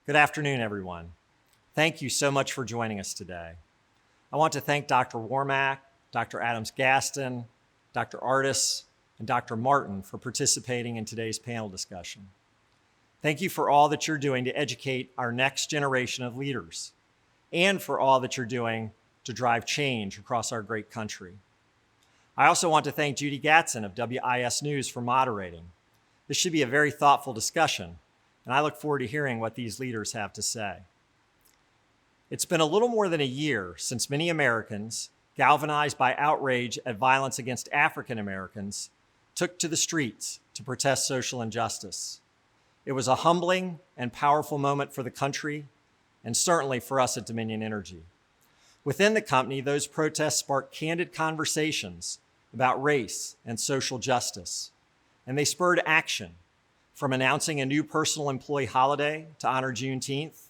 Good afternoon, everyone. Thank you so much for joining us today. I want to thank Dr. Warmack, Dr. Adams-Gaston, Dr. Artis, and Dr. Martin for participating in today's panel discussion. Thank you for all that you're doing to educate our next generation of leaders and for all that you're doing to drive change across our great country. I also want to thank Judy Gatson of WIS News for moderating. This should be a very thoughtful discussion, and I look forward to hearing what these leaders have to say. It's been a little more than a year since many Americans, galvanized by outrage at violence against African Americans, took to the streets to protest social injustice. It was a humbling and powerful moment for the country, and certainly for us at Dominion Energy. Within the company, those protests sparked candid conversations about race and social justice, and they spurred action, from announcing a new personal employee holiday to honor Juneteenth,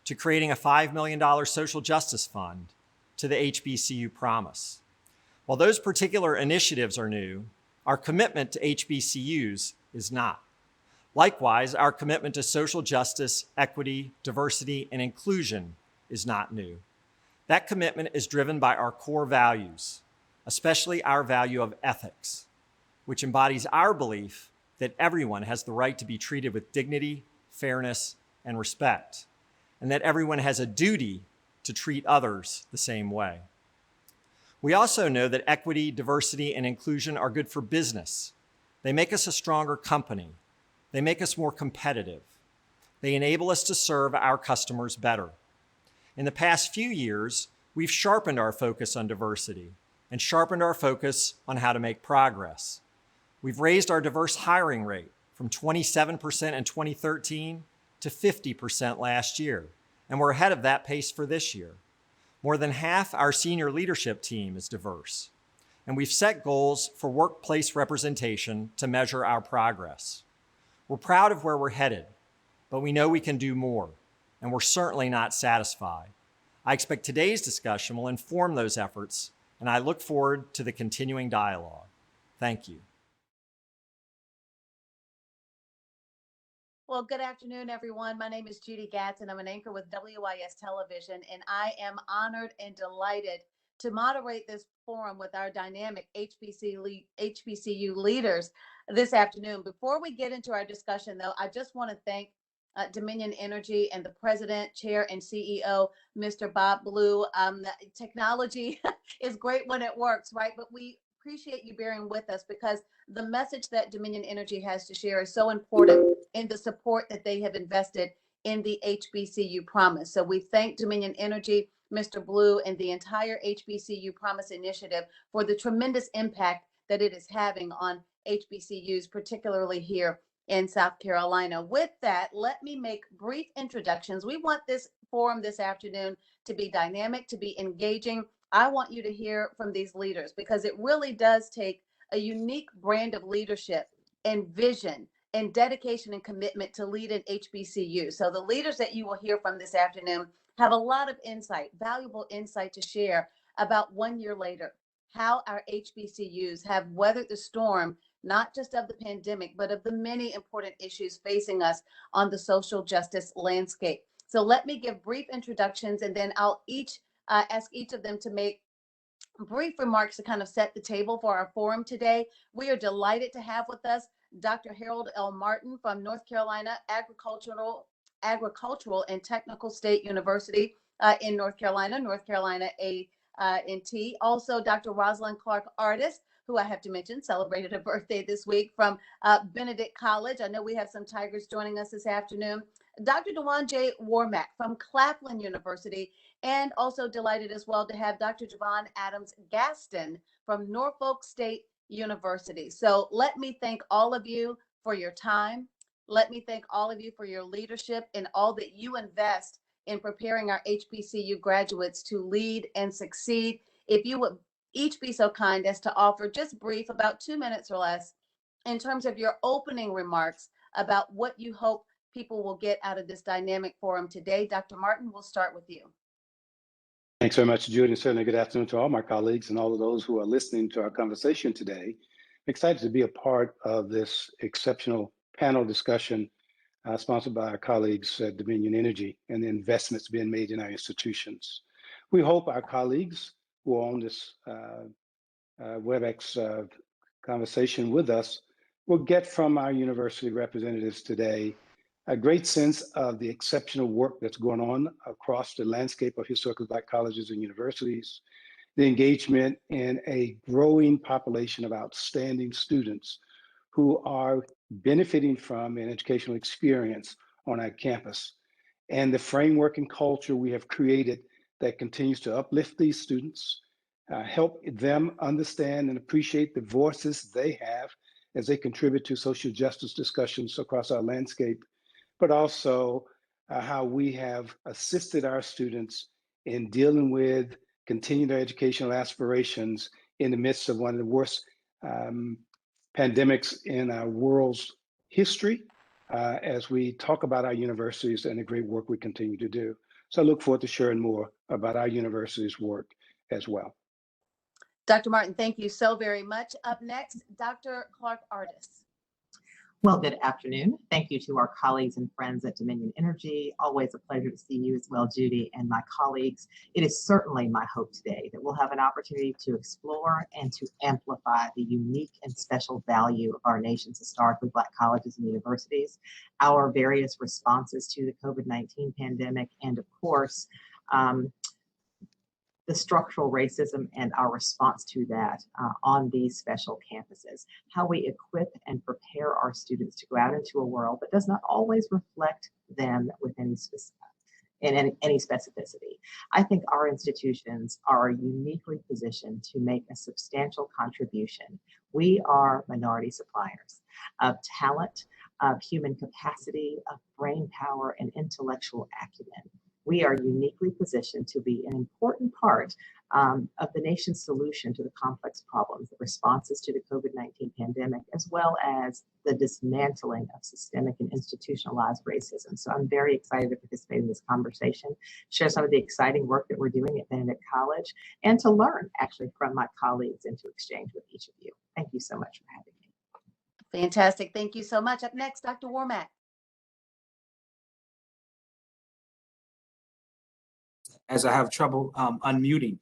to creating a $5 million social justice fund, to the HBCU Promise. While those particular initiatives are new, our commitment to HBCUs is not. Likewise, our commitment to social justice, equity, diversity, and inclusion is not new. That commitment is driven by our core values, especially our value of ethics, which embodies our belief that everyone has the right to be treated with dignity, fairness, and respect, and that everyone has a duty to treat others the same way. We also know that equity, diversity, and inclusion are good for business. They make us a stronger company. They make us more competitive. They enable us to serve our customers better. In the past few years, we've sharpened our focus on diversity and sharpened our focus on how to make progress. We've raised our diverse hiring rate from 27% in 2013 to 50% last year, and we're ahead of that pace for this year. More than half our senior leadership team is diverse, and we've set goals for workplace representation to measure our progress. We're proud of where we're headed, but we know we can do more, and we're certainly not satisfied. I expect today's discussion will inform those efforts, and I look forward to the continuing dialogue. Thank you. Well, good afternoon, everyone. My name is Judy Gatson. I'm an anchor with WIS Television, and I am honored and delighted to moderate this forum with our dynamic HBCU leaders this afternoon. Before we get into our discussion, though, I just want to thank Dominion Energy and the president, chair, and CEO, Mr. Bob Blue. Technology is great when it works, right? But we appreciate you bearing with us because the message that Dominion Energy has to share is so important in the support that they have invested in the HBCU Promise. So we thank Dominion Energy, Mr. Blue, and the entire HBCU Promise initiative for the tremendous impact that it is having on HBCUs, particularly here in South Carolina. With that, let me make brief introductions. We want this forum this afternoon to be dynamic, to be engaging. I want you to hear from these leaders because it really does take a unique brand of leadership and vision and dedication and commitment to lead an HBCU. So the leaders that you will hear from this afternoon have a lot of insight, valuable insight to share about 1 year later, how our HBCUs have weathered the storm, not just of the pandemic, but of the many important issues facing us on the social justice landscape. So let me give brief introductions, and then I'll ask each of them to make brief remarks to kind of set the table for our forum today. We are delighted to have with us Dr. Harold L. Martin from North Carolina Agricultural and Technical State University in North Carolina A&T. Also, Dr. Rosalind Clark Artis, who I have to mention celebrated a birthday this week, from Benedict College. I know we have some Tigers joining us this afternoon. Dr. Dewan J. Warmack from Claflin University, and also delighted as well to have Dr. Javon Adams-Gaston from Norfolk State University. So let me thank all of you for your time. Let me thank all of you for your leadership and all that you invest in preparing our HBCU graduates to lead and succeed. If you would each be so kind as to offer just brief, about 2 minutes or less, in terms of your opening remarks about what you hope people will get out of this dynamic forum today. Dr. Martin, we'll start with you. Thanks very much, Judy, and certainly good afternoon to all my colleagues and all of those who are listening to our conversation today. I'm excited to be a part of this exceptional panel discussion sponsored by our colleagues at Dominion Energy, and the investments being made in our institutions. We hope our colleagues who are on this WebEx conversation with us will get from our university representatives today a great sense of the exceptional work that's going on across the landscape of historically Black colleges and universities, the engagement in a growing population of outstanding students who are benefiting from an educational experience on our campus, and the framework and culture we have created that continues to uplift these students, help them understand and appreciate the voices they have as they contribute to social justice discussions across our landscape, but also how we have assisted our students in dealing with continuing their educational aspirations in the midst of one of the worst pandemics in our world's history, as we talk about our universities and the great work we continue to do. So I look forward to sharing more about our university's work as well. Dr. Martin, thank you so very much. Up next, Dr. Clark Artis. Well, good afternoon. Thank you to our colleagues and friends at Dominion Energy. Always a pleasure to see you as well, Judy, and my colleagues. It is certainly my hope today that we'll have an opportunity to explore and to amplify the unique and special value of our nation's historically Black colleges and universities, our various responses to the COVID-19 pandemic, and of course, the structural racism and our response to that on these special campuses, how we equip and prepare our students to go out into a world that does not always reflect them with any specificity. I think our institutions are uniquely positioned to make a substantial contribution. We are minority suppliers of talent, of human capacity, of brain power, and intellectual acumen. We are uniquely positioned to be an important part of the nation's solution to the complex problems, the responses to the COVID-19 pandemic, as well as the dismantling of systemic and institutionalized racism. So I'm very excited to participate in this conversation, share some of the exciting work that we're doing at Benedict College, and to learn actually from my colleagues and to exchange with each of you. Thank you so much for having me. Fantastic. Thank you so much. Up next, Dr. Wormack. As I have trouble unmuting.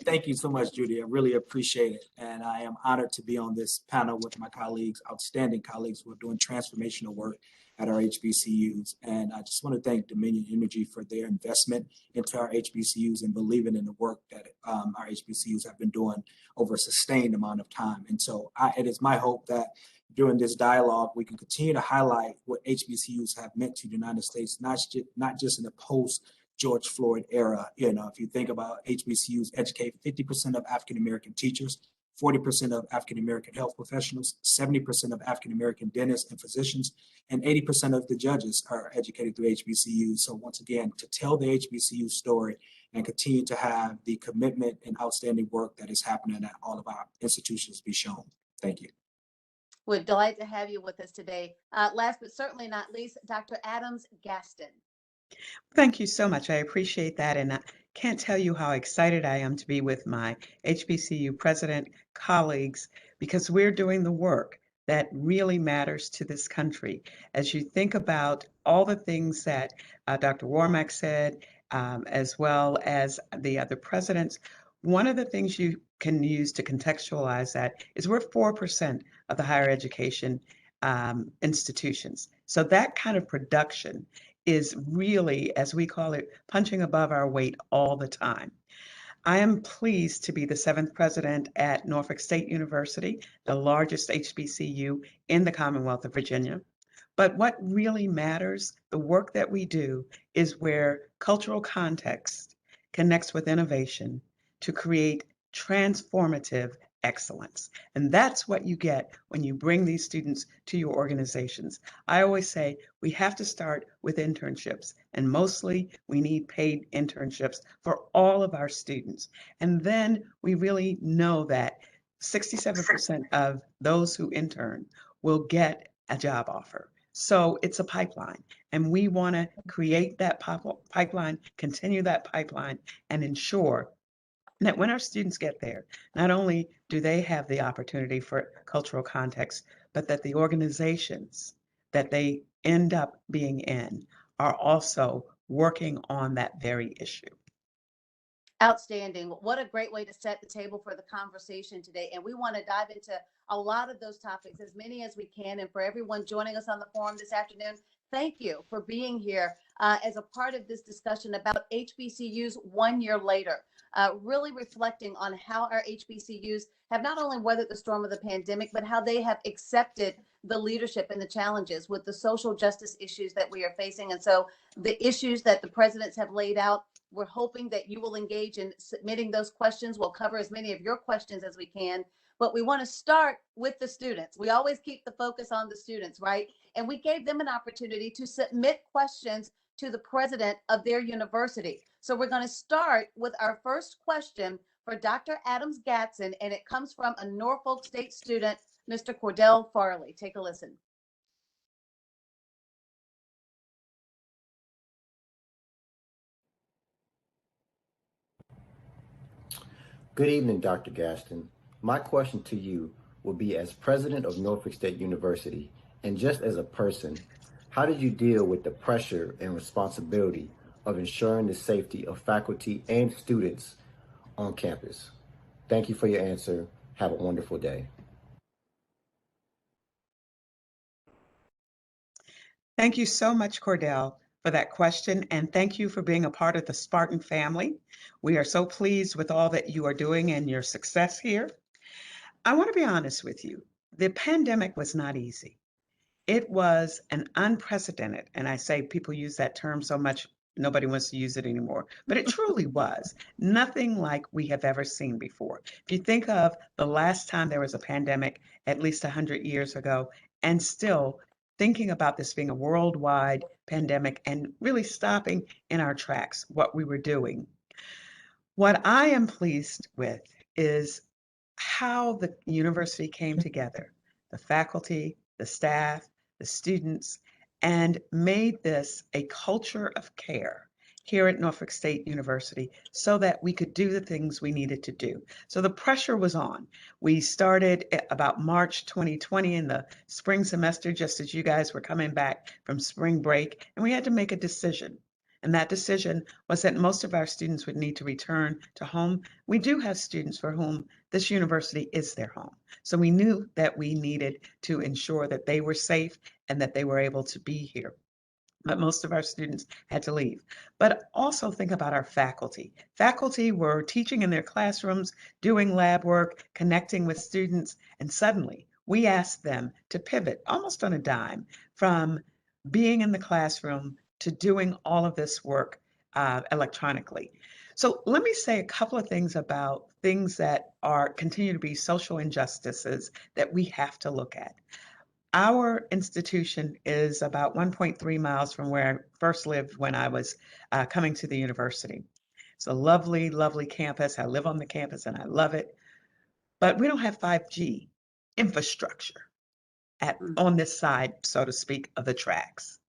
Thank you so much, Judy. I really appreciate it. And I am honored to be on this panel with my colleagues, outstanding colleagues who are doing transformational work at our HBCUs. And I just want to thank Dominion Energy for their investment into our HBCUs and believing in the work that our HBCUs have been doing over a sustained amount of time. And so it is my hope that during this dialogue, we can continue to highlight what HBCUs have meant to the United States, not just in the post-George Floyd era. You know, if you think about HBCUs educate 50% of African-American teachers, 40% of African-American health professionals, 70% of African-American dentists and physicians, and 80% of the judges are educated through HBCUs. So once again, to tell the HBCU story and continue to have the commitment and outstanding work that is happening at all of our institutions be shown. Thank you. We're delighted to have you with us today. Last but certainly not least, Dr. Adams Gaston. Thank you so much. I appreciate that. And I can't tell you how excited I am to be with my HBCU president colleagues, because we're doing the work that really matters to this country. As you think about all the things that Dr. Wormack said, as well as the other presidents, one of the things you can use to contextualize that is we're 4% of the higher education institutions. So that kind of production is really, as we call it, punching above our weight all the time. I am pleased to be the 7th president at Norfolk State University, the largest HBCU in the Commonwealth of Virginia. But what really matters, the work that we do, is where cultural context connects with innovation to create transformative excellence. And that's what you get when you bring these students to your organizations. I always say we have to start with internships, and mostly we need paid internships for all of our students. And then we really know that 67% of those who intern will get a job offer. So it's a pipeline, and we want to create that pipeline, continue that pipeline, and ensure that when our students get there, not only do they have the opportunity for cultural context, but that the organizations that they end up being in are also working on that very issue. Outstanding. What a great way to set the table for the conversation today. And we want to dive into a lot of those topics, as many as we can. And for everyone joining us on the forum this afternoon, thank you for being here as a part of this discussion about HBCUs 1 year later, really reflecting on how our HBCUs have not only weathered the storm of the pandemic, but how they have accepted the leadership and the challenges with the social justice issues that we are facing. And so the issues that the presidents have laid out, we're hoping that you will engage in submitting those questions. We'll cover as many of your questions as we can, but we want to start with the students. We always keep the focus on the students, right? And we gave them an opportunity to submit questions to the president of their university. So we're going to start with our first question for Dr. Adams Gatson, and it comes from a Norfolk State student, Mr. Cordell Farley. Take a listen. Good evening, Dr. Gaston. My question to you will be, as president of Norfolk State University and just as a person, how did you deal with the pressure and responsibility of ensuring the safety of faculty and students on campus? Thank you for your answer. Have a wonderful day. Thank you so much, Cordell, for that question. And thank you for being a part of the Spartan family. We are so pleased with all that you are doing and your success here. I want to be honest with you. The pandemic was not easy. It was an unprecedented, and I say people use that term so much, nobody wants to use it anymore, but it truly was nothing like we have ever seen before. If you think of the last time there was a pandemic, at least 100 years ago, and still thinking about this being a worldwide pandemic and really stopping in our tracks what we were doing. What I am pleased with is how the university came together, the faculty, the staff, the students, and made this a culture of care here at Norfolk State University so that we could do the things we needed to do. So the pressure was on. We started about March 2020 in the spring semester, just as you guys were coming back from spring break, and we had to make a decision. And that decision was that most of our students would need to return to home. We do have students for whom this university is their home. So we knew that we needed to ensure that they were safe and that they were able to be here. But most of our students had to leave. But also think about our faculty. Faculty were teaching in their classrooms, doing lab work, connecting with students, and suddenly we asked them to pivot almost on a dime from being in the classroom to doing all of this work electronically. So let me say a couple of things about things that are continue to be social injustices that we have to look at. Our institution is about 1.3 miles from where I first lived when I was coming to the university. It's a lovely, lovely campus. I live on the campus and I love it. But we don't have 5G infrastructure on this side, so to speak, of the tracks.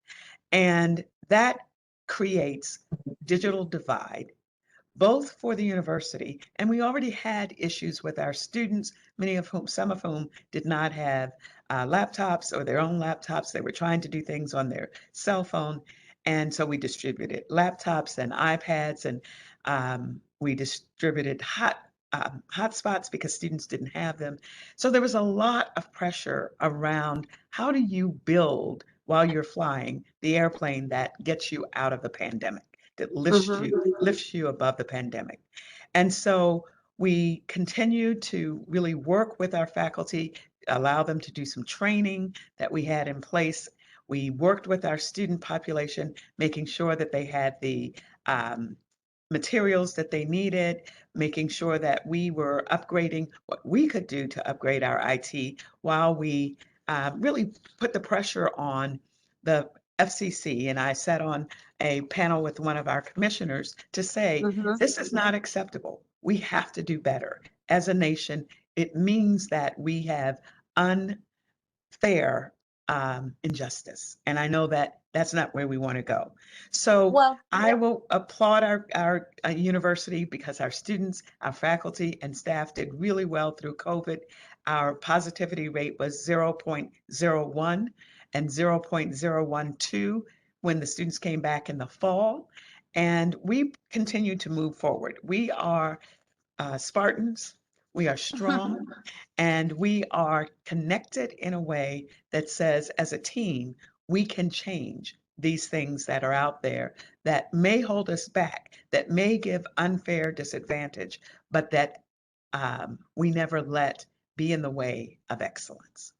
And that creates digital divide, both for the university, and we already had issues with our students, some of whom did not have laptops or their own laptops. They were trying to do things on their cell phone. And so we distributed laptops and iPads, and we distributed hotspots because students didn't have them. So there was a lot of pressure around how do you build while you're flying the airplane that gets you out of the pandemic, that lifts you above the pandemic. And so we continue to really work with our faculty, allow them to do some training that we had in place. We worked with our student population, making sure that they had the materials that they needed, making sure that we were upgrading what we could do to upgrade our IT while we really put the pressure on the FCC. And I sat on a panel with one of our commissioners to say, this is not acceptable. We have to do better. As a nation, it means that we have unfair injustice. And I know that that's not where we want to go. So Well, I will applaud our university because our students, our faculty and staff did really well through COVID. Our positivity rate was 0.01. and 0.012 when the students came back in the fall. And we continue to move forward. We are Spartans, we are strong, and we are connected in a way that says, as a team, we can change these things that are out there that may hold us back, that may give unfair disadvantage, but that we never let be in the way of excellence.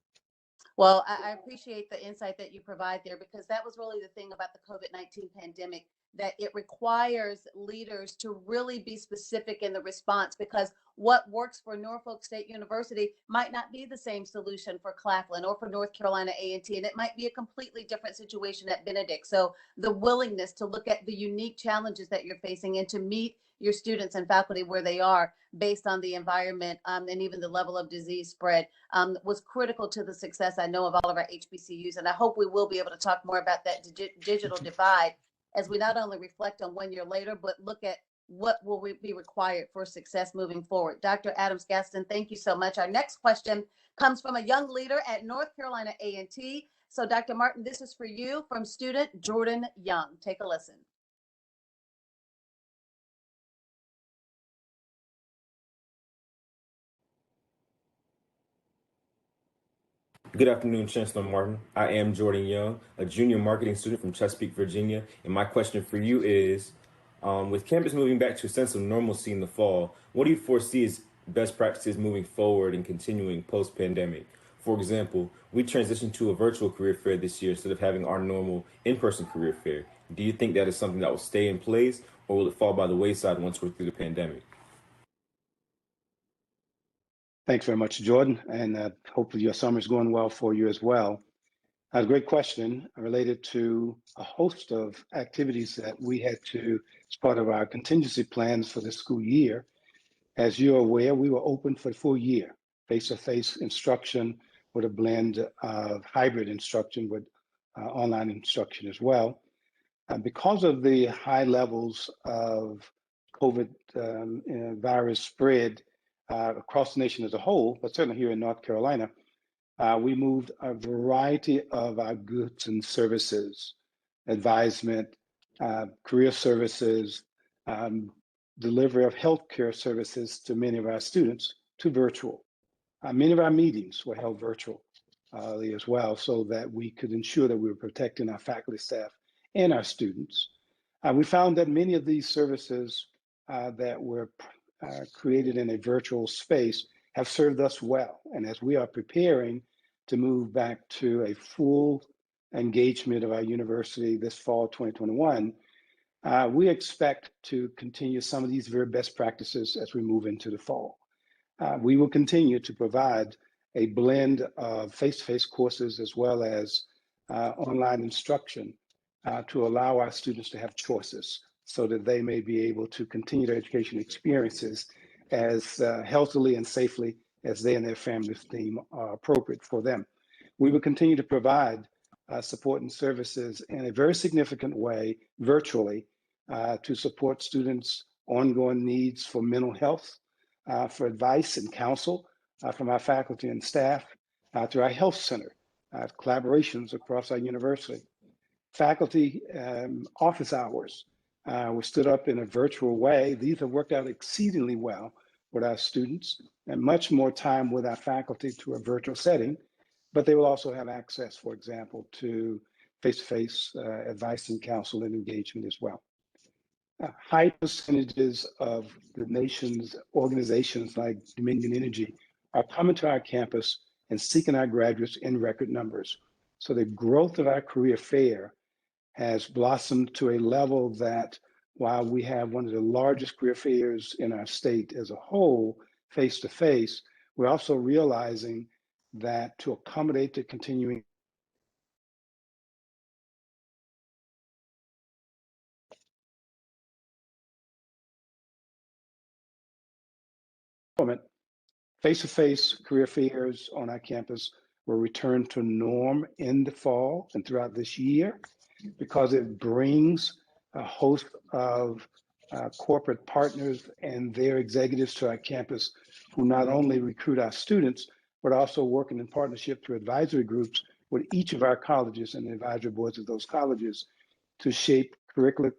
Well, I appreciate the insight that you provide there, because that was really the thing about the COVID-19 pandemic, that it requires leaders to really be specific in the response, because what works for Norfolk State University might not be the same solution for Claflin or for North Carolina A&T, and it might be a completely different situation at Benedict. So the willingness to look at the unique challenges that you're facing and to meet your students and faculty where they are based on the environment, and even the level of disease spread, was critical to the success, I know, of all of our HBCUs. And I hope we will be able to talk more about that digital divide as we not only reflect on 1 year later, but look at what will be required for success moving forward. Dr. Adams-Gaston, thank you so much. Our next question comes from a young leader at North Carolina A&T. So Dr. Martin, this is for you from student Jordan Young. Take a listen. Good afternoon, Chancellor Martin. I am Jordan Young, a junior marketing student from Chesapeake, Virginia. And my question for you is, with campus moving back to a sense of normalcy in the fall, what do you foresee as best practices moving forward and continuing post-pandemic? For example, we transitioned to a virtual career fair this year instead of having our normal in-person career fair. Do you think that is something that will stay in place, or will it fall by the wayside once we're through the pandemic? Thanks very much, Jordan, and hopefully your summer is going well for you as well. A great question related to a host of activities that we had to, as part of our contingency plans for this school year. As you're aware, we were open for the full year, face-to-face instruction with a blend of hybrid instruction with online instruction as well. Because of the high levels of COVID virus spread across the nation as a whole, but certainly here in North Carolina, we moved a variety of our goods and services, advisement, career services, delivery of healthcare services to many of our students to virtual. Many of our meetings were held virtually as well, so that we could ensure that we were protecting our faculty, staff, and our students. We found that many of these services that were created in a virtual space have served us well. And as we are preparing to move back to a full engagement of our university this fall 2021, we expect to continue some of these very best practices as we move into the fall. We will continue to provide a blend of face-to-face courses as well as online instruction to allow our students to have choices so that they may be able to continue their education experiences as healthily and safely as they and their families deem are appropriate for them. We will continue to provide support and services in a very significant way virtually to support students' ongoing needs for mental health, for advice and counsel from our faculty and staff, to our health center, collaborations across our university. Faculty office hours were stood up in a virtual way. These have worked out exceedingly well with our students, and much more time with our faculty to a virtual setting, but they will also have access, for example, to face-to-face advice and counsel and engagement as well. High percentages of the nation's organizations like Dominion Energy are coming to our campus and seeking our graduates in record numbers. So the growth of our career fair has blossomed to a level that while we have one of the largest career fairs in our state as a whole, face-to-face, we're also realizing that to accommodate the continuing face-to-face career fairs on our campus will return to norm in the fall and throughout this year because it brings a host of corporate partners and their executives to our campus who not only recruit our students, but also working in partnership through advisory groups with each of our colleges and the advisory boards of those colleges to shape curricular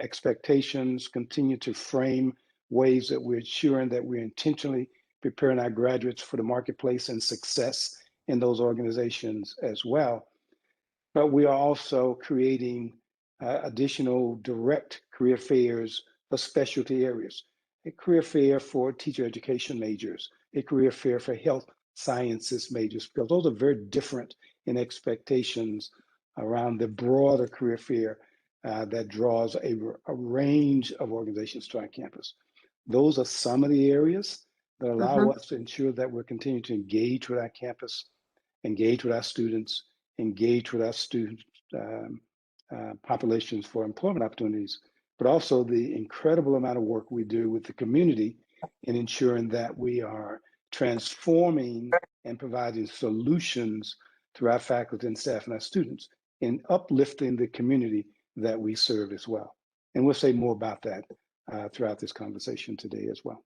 expectations, continue to frame ways that we're ensuring that we're intentionally preparing our graduates for the marketplace and success in those organizations as well. But we are also creating additional direct career fairs for specialty areas, a career fair for teacher education majors, a career fair for health sciences majors, because those are very different in expectations around the broader career fair that draws a range of organizations to our campus. Those are some of the areas that allow us to ensure that we're continuing to engage with our campus, engage with our students, engage with our student populations for employment opportunities, but also the incredible amount of work we do with the community in ensuring that we are transforming and providing solutions to our faculty and staff and our students in uplifting the community that we serve as well. And we'll say more about that throughout this conversation today as well.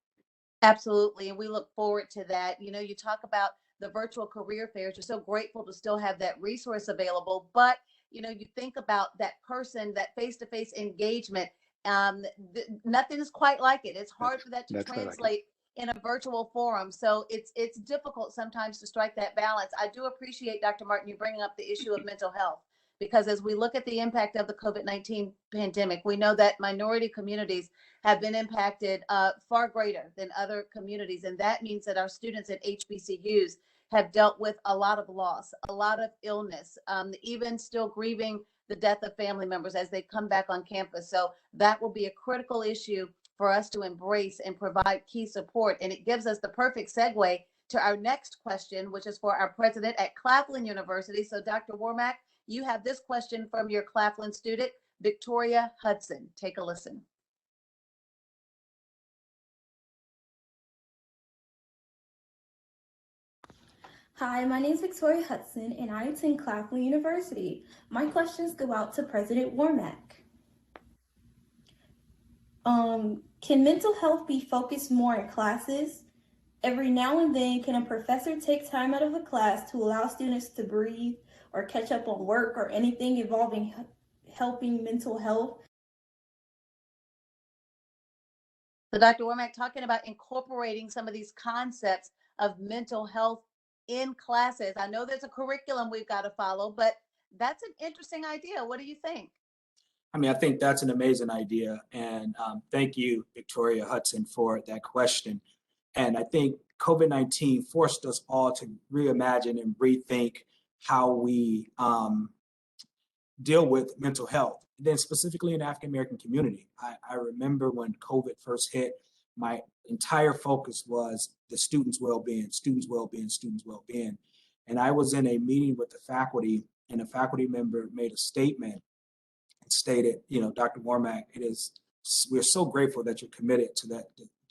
Absolutely. And we look forward to that. You know, you talk about the virtual career fairs. You're so grateful to still have that resource available. But, you know, you think about that person, that face-to-face engagement. Nothing is quite like it. It's hard for that to translate in a virtual forum. So it's difficult sometimes to strike that balance. I do appreciate, Dr. Martin, you bringing up the issue of mental health, because as we look at the impact of the COVID-19 pandemic, we know that minority communities have been impacted far greater than other communities. And that means that our students at HBCUs have dealt with a lot of loss, a lot of illness, even still grieving the death of family members as they come back on campus. So that will be a critical issue for us to embrace and provide key support. And it gives us the perfect segue to our next question, which is for our president at Claflin University. So Dr. Wormack, you have this question from your Claflin student, Victoria Hudson. Take a listen. Hi, my name is Victoria Hudson, and I attend Claflin University. My questions go out to President Wormack. Can mental health be focused more in classes? Every now and then, can a professor take time out of a class to allow students to breathe or catch up on work or anything involving helping mental health? So Dr. Wormack, talking about incorporating some of these concepts of mental health in classes. I know there's a curriculum we've got to follow, but that's an interesting idea. What do you think? I mean, I think that's an amazing idea. And thank you, Victoria Hudson, for that question. And I think COVID-19 forced us all to reimagine and rethink how we deal with mental health. Then specifically in the African-American community, I remember when COVID first hit, my entire focus was the students' well-being, students' well-being, students' well-being. And I was in a meeting with the faculty, and a faculty member made a statement and stated, you know, Dr. Wormack, we're so grateful that you're committed to the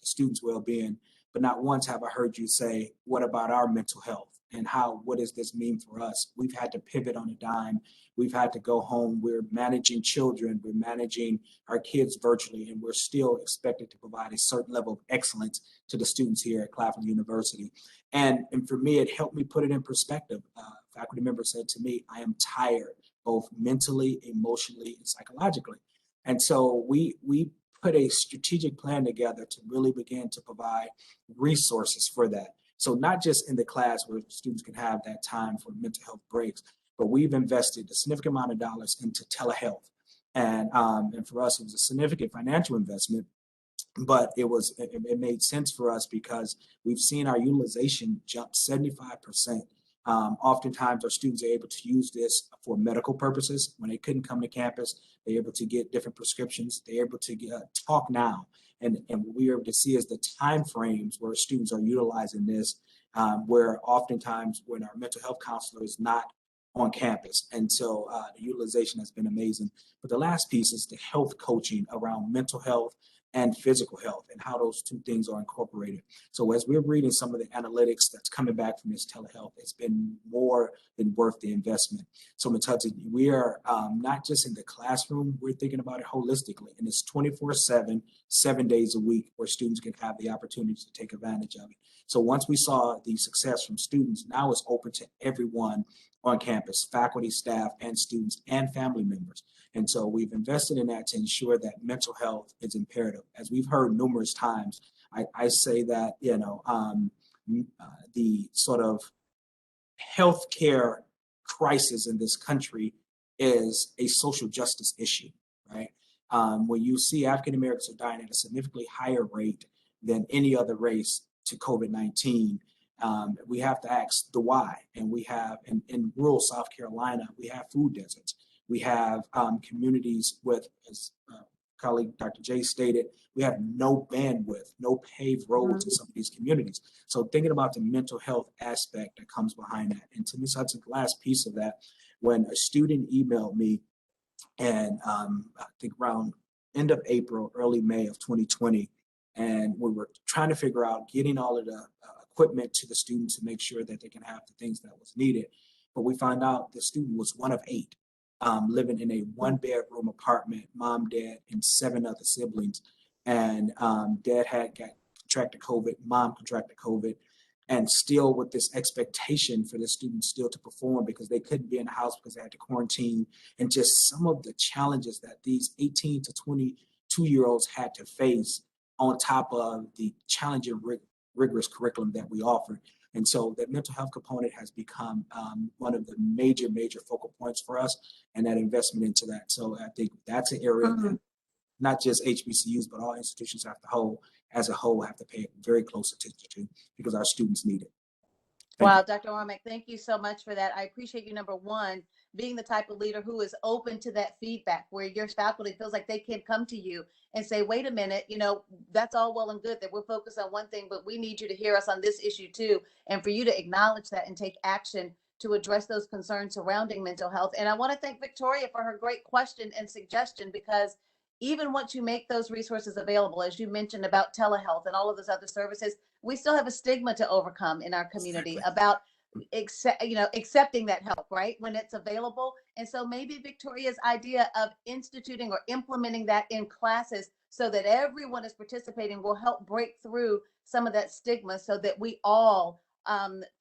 students' well-being, but not once have I heard you say, what about our mental health? And what does this mean for us? We've had to pivot on a dime. We've had to go home. We're managing children. We're managing our kids virtually, and we're still expected to provide a certain level of excellence to the students here at Claflin University. And for me, it helped me put it in perspective. A faculty member said to me, I am tired, both mentally, emotionally, and psychologically. And so we put a strategic plan together to really begin to provide resources for that. So not just in the class where students can have that time for mental health breaks, but we've invested a significant amount of dollars into telehealth. And for us, it was a significant financial investment, but it made sense for us because we've seen our utilization jump 75%. Oftentimes our students are able to use this for medical purposes. When they couldn't come to campus, they're able to get different prescriptions. They're able to talk now. And what we are able to see is the time frames where students are utilizing this, where oftentimes when our mental health counselor is not on campus. And so the utilization has been amazing. But the last piece is the health coaching around mental health and physical health and how those two things are incorporated. So as we're reading some of the analytics that's coming back from this telehealth, it's been more than worth the investment. So Ms. Hudson, we are not just in the classroom, we're thinking about it holistically. And it's 24/7, 7 days a week where students can have the opportunity to take advantage of it. So once we saw the success from students, now it's open to everyone on campus, faculty, staff, and students and family members. And so we've invested in that to ensure that mental health is imperative. As we've heard numerous times, I say that, the sort of healthcare crisis in this country is a social justice issue, right? When you see African Americans are dying at a significantly higher rate than any other race to COVID-19, we have to ask the why. And we have, in rural South Carolina, we have food deserts. We have communities with, as colleague Dr. J stated, we have no bandwidth, no paved roads in some of these communities. So thinking about the mental health aspect that comes behind that. And to Ms. Hudson, the last piece of that, when a student emailed me, and I think around end of April, early May of 2020, and we were trying to figure out getting all of the equipment to the students to make sure that they can have the things that was needed. But we found out the student was one of 8, living in a 1-bedroom apartment, mom, dad, and 7 other siblings. And dad had contracted COVID, mom contracted COVID, and still with this expectation for the students still to perform because they couldn't be in the house because they had to quarantine, and just some of the challenges that these 18 to 22-year-olds had to face on top of the challenging, rigorous curriculum that we offered. And so that mental health component has become one of the major focal points for us, and that investment into that. So I think that's an area that not just HBCUs, but all institutions as a whole have to pay very close attention to, because our students need it. Wow, Dr. Ormack, thank you so much for that. I appreciate you, number one, being the type of leader who is open to that feedback, where your faculty feels like they can come to you and say, wait a minute, that's all well and good that we're focused on one thing, but we need you to hear us on this issue too. And for you to acknowledge that and take action to address those concerns surrounding mental health. And I want to thank Victoria for her great question and suggestion, because even once you make those resources available, as you mentioned about telehealth and all of those other services, we still have a stigma to overcome in our community about accepting that help, right, when it's available. And so maybe Victoria's idea of instituting or implementing that in classes so that everyone is participating will help break through some of that stigma, so that we all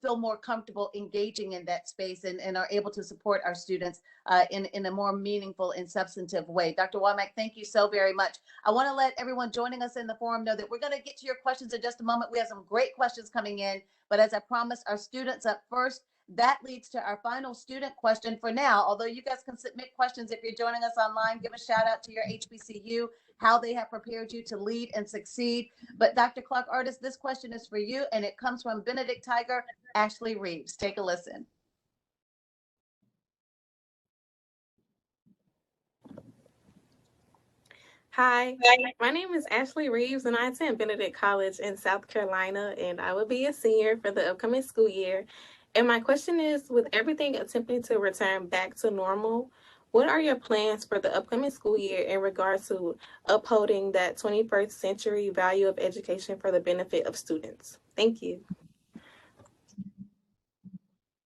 feel more comfortable engaging in that space and are able to support our students in a more meaningful and substantive way. Dr. Womack, thank you so very much. I want to let everyone joining us in the forum know that we're going to get to your questions in just a moment. We have some great questions coming in, but as I promised, our students up first. That leads to our final student question for now. Although you guys can submit questions if you're joining us online, give a shout out to your HBCU, how they have prepared you to lead and succeed. But Dr. Clark Artis, this question is for you, and it comes from Benedict Tiger, Ashley Reeves. Take a listen. Hi, my name is Ashley Reeves, and I attend Benedict College in South Carolina, and I will be a senior for the upcoming school year. And my question is, with everything attempting to return back to normal, what are your plans for the upcoming school year in regards to upholding that 21st century value of education for the benefit of students? Thank you.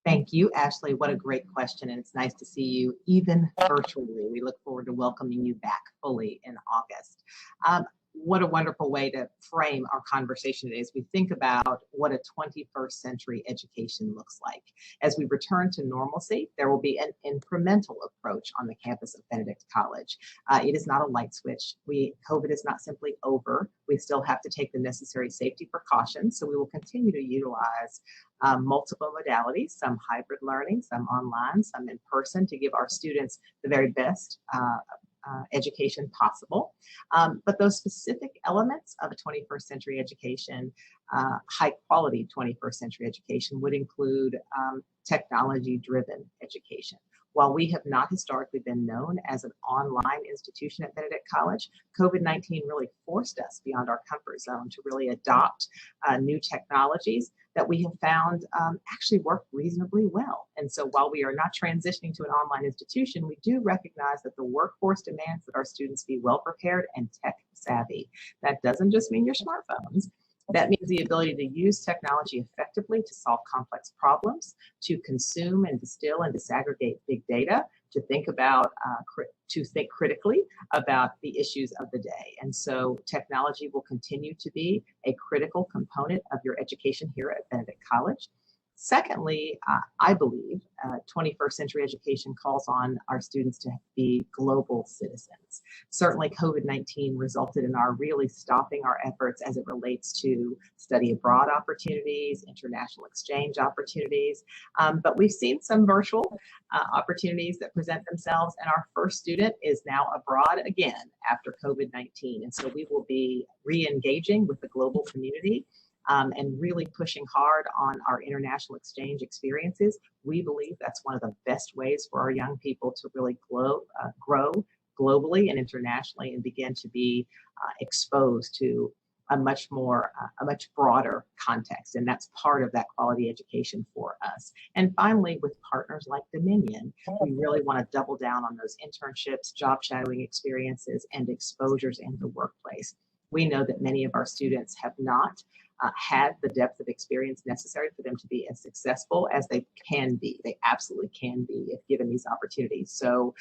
Thank you, Ashley. What a great question. And it's nice to see you even virtually. We look forward to welcoming you back fully in August. What a wonderful way to frame our conversation today as we think about what a 21st century education looks like. As we return to normalcy, there will be an incremental approach on the campus of Benedict College. It is not a light switch. COVID is not simply over. We still have to take the necessary safety precautions. So we will continue to utilize multiple modalities, some hybrid learning, some online, some in person, to give our students the very best education possible. But those specific elements of a 21st century education, high quality 21st century education, would include technology-driven education. While we have not historically been known as an online institution at Benedict College, COVID-19 really forced us beyond our comfort zone to really adopt new technologies that we have found actually work reasonably well. And so while we are not transitioning to an online institution, we do recognize that the workforce demands that our students be well prepared and tech savvy. That doesn't just mean your smartphones. That means the ability to use technology effectively to solve complex problems, to consume and distill and disaggregate big data, to think critically about the issues of the day. And so technology will continue to be a critical component of your education here at Benedict College. Secondly, I believe 21st century education calls on our students to be global citizens. Certainly, COVID-19 resulted in our really stopping our efforts as it relates to study abroad opportunities, international exchange opportunities, but we've seen some virtual opportunities that present themselves, and our first student is now abroad again after COVID-19. And so we will be re-engaging with the global community and really pushing hard on our international exchange experiences. We believe that's one of the best ways for our young people to really grow globally and internationally and begin to be exposed to a much broader context. And that's part of that quality education for us. And finally, with partners like Dominion, we really want to double down on those internships, job shadowing experiences, and exposures in the workplace. We know that many of our students have not had the depth of experience necessary for them to be as successful as they can be. They absolutely can be if given these opportunities. So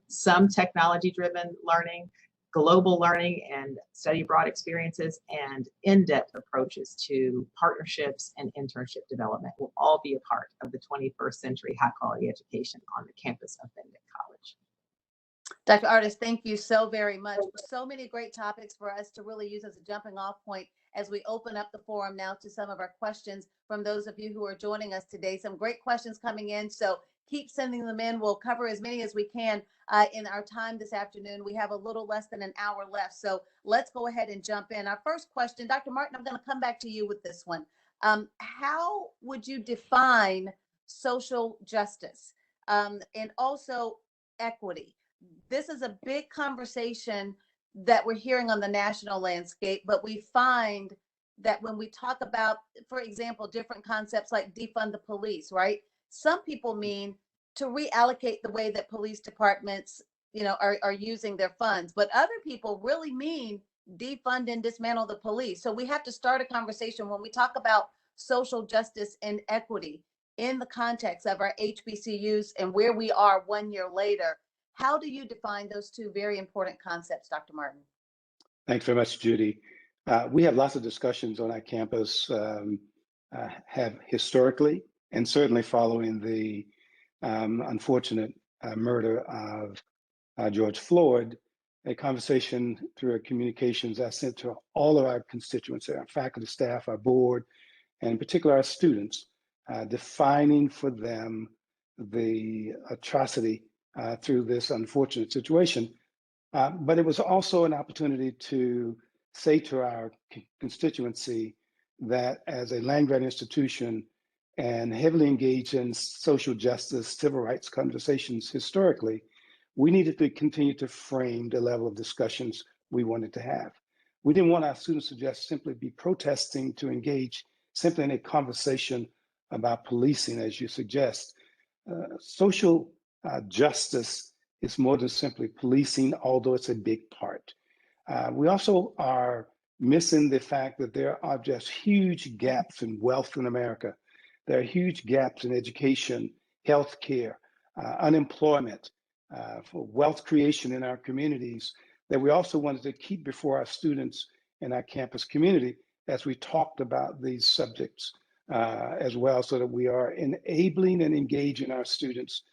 some technology-driven learning, global learning and study abroad experiences, and in-depth approaches to partnerships and internship development will all be a part of the 21st century high-quality education on the campus of Benedict College. Dr. Artis, thank you so very much. So many great topics for us to really use as a jumping off point as we open up the forum now to some of our questions from those of you who are joining us today. Some great questions coming in, so keep sending them in. We'll cover as many as we can in our time this afternoon. We have a little less than an hour left, so let's go ahead and jump in. Our first question, Dr. Martin, I'm going to come back to you with this one. How would you define social justice and also equity? This is a big conversation that we're hearing on the national landscape, but we find that when we talk about, for example, different concepts like defund the police, right? Some people mean to reallocate the way that police departments, are using their funds, but other people really mean defund and dismantle the police. So we have to start a conversation when we talk about social justice and equity in the context of our HBCUs and where we are 1 year later. How do you define those two very important concepts, Dr. Martin? Thanks very much, Judy. We have lots of discussions on our campus, have historically, and certainly following the unfortunate murder of George Floyd, a conversation through our communications I sent to all of our constituents, our faculty, staff, our board, and in particular our students, defining for them the atrocity through this unfortunate situation. But it was also an opportunity to say to our constituency that as a land-grant institution and heavily engaged in social justice, civil rights conversations historically, we needed to continue to frame the level of discussions we wanted to have. We didn't want our students to just simply be protesting to engage simply in a conversation about policing, as you suggest. Social justice is more than simply policing, although it's a big part. We also are missing the fact that there are just huge gaps in wealth in America. There are huge gaps in education, healthcare, unemployment, for wealth creation in our communities that we also wanted to keep before our students in our campus community as we talked about these subjects as well, so that we are enabling and engaging our students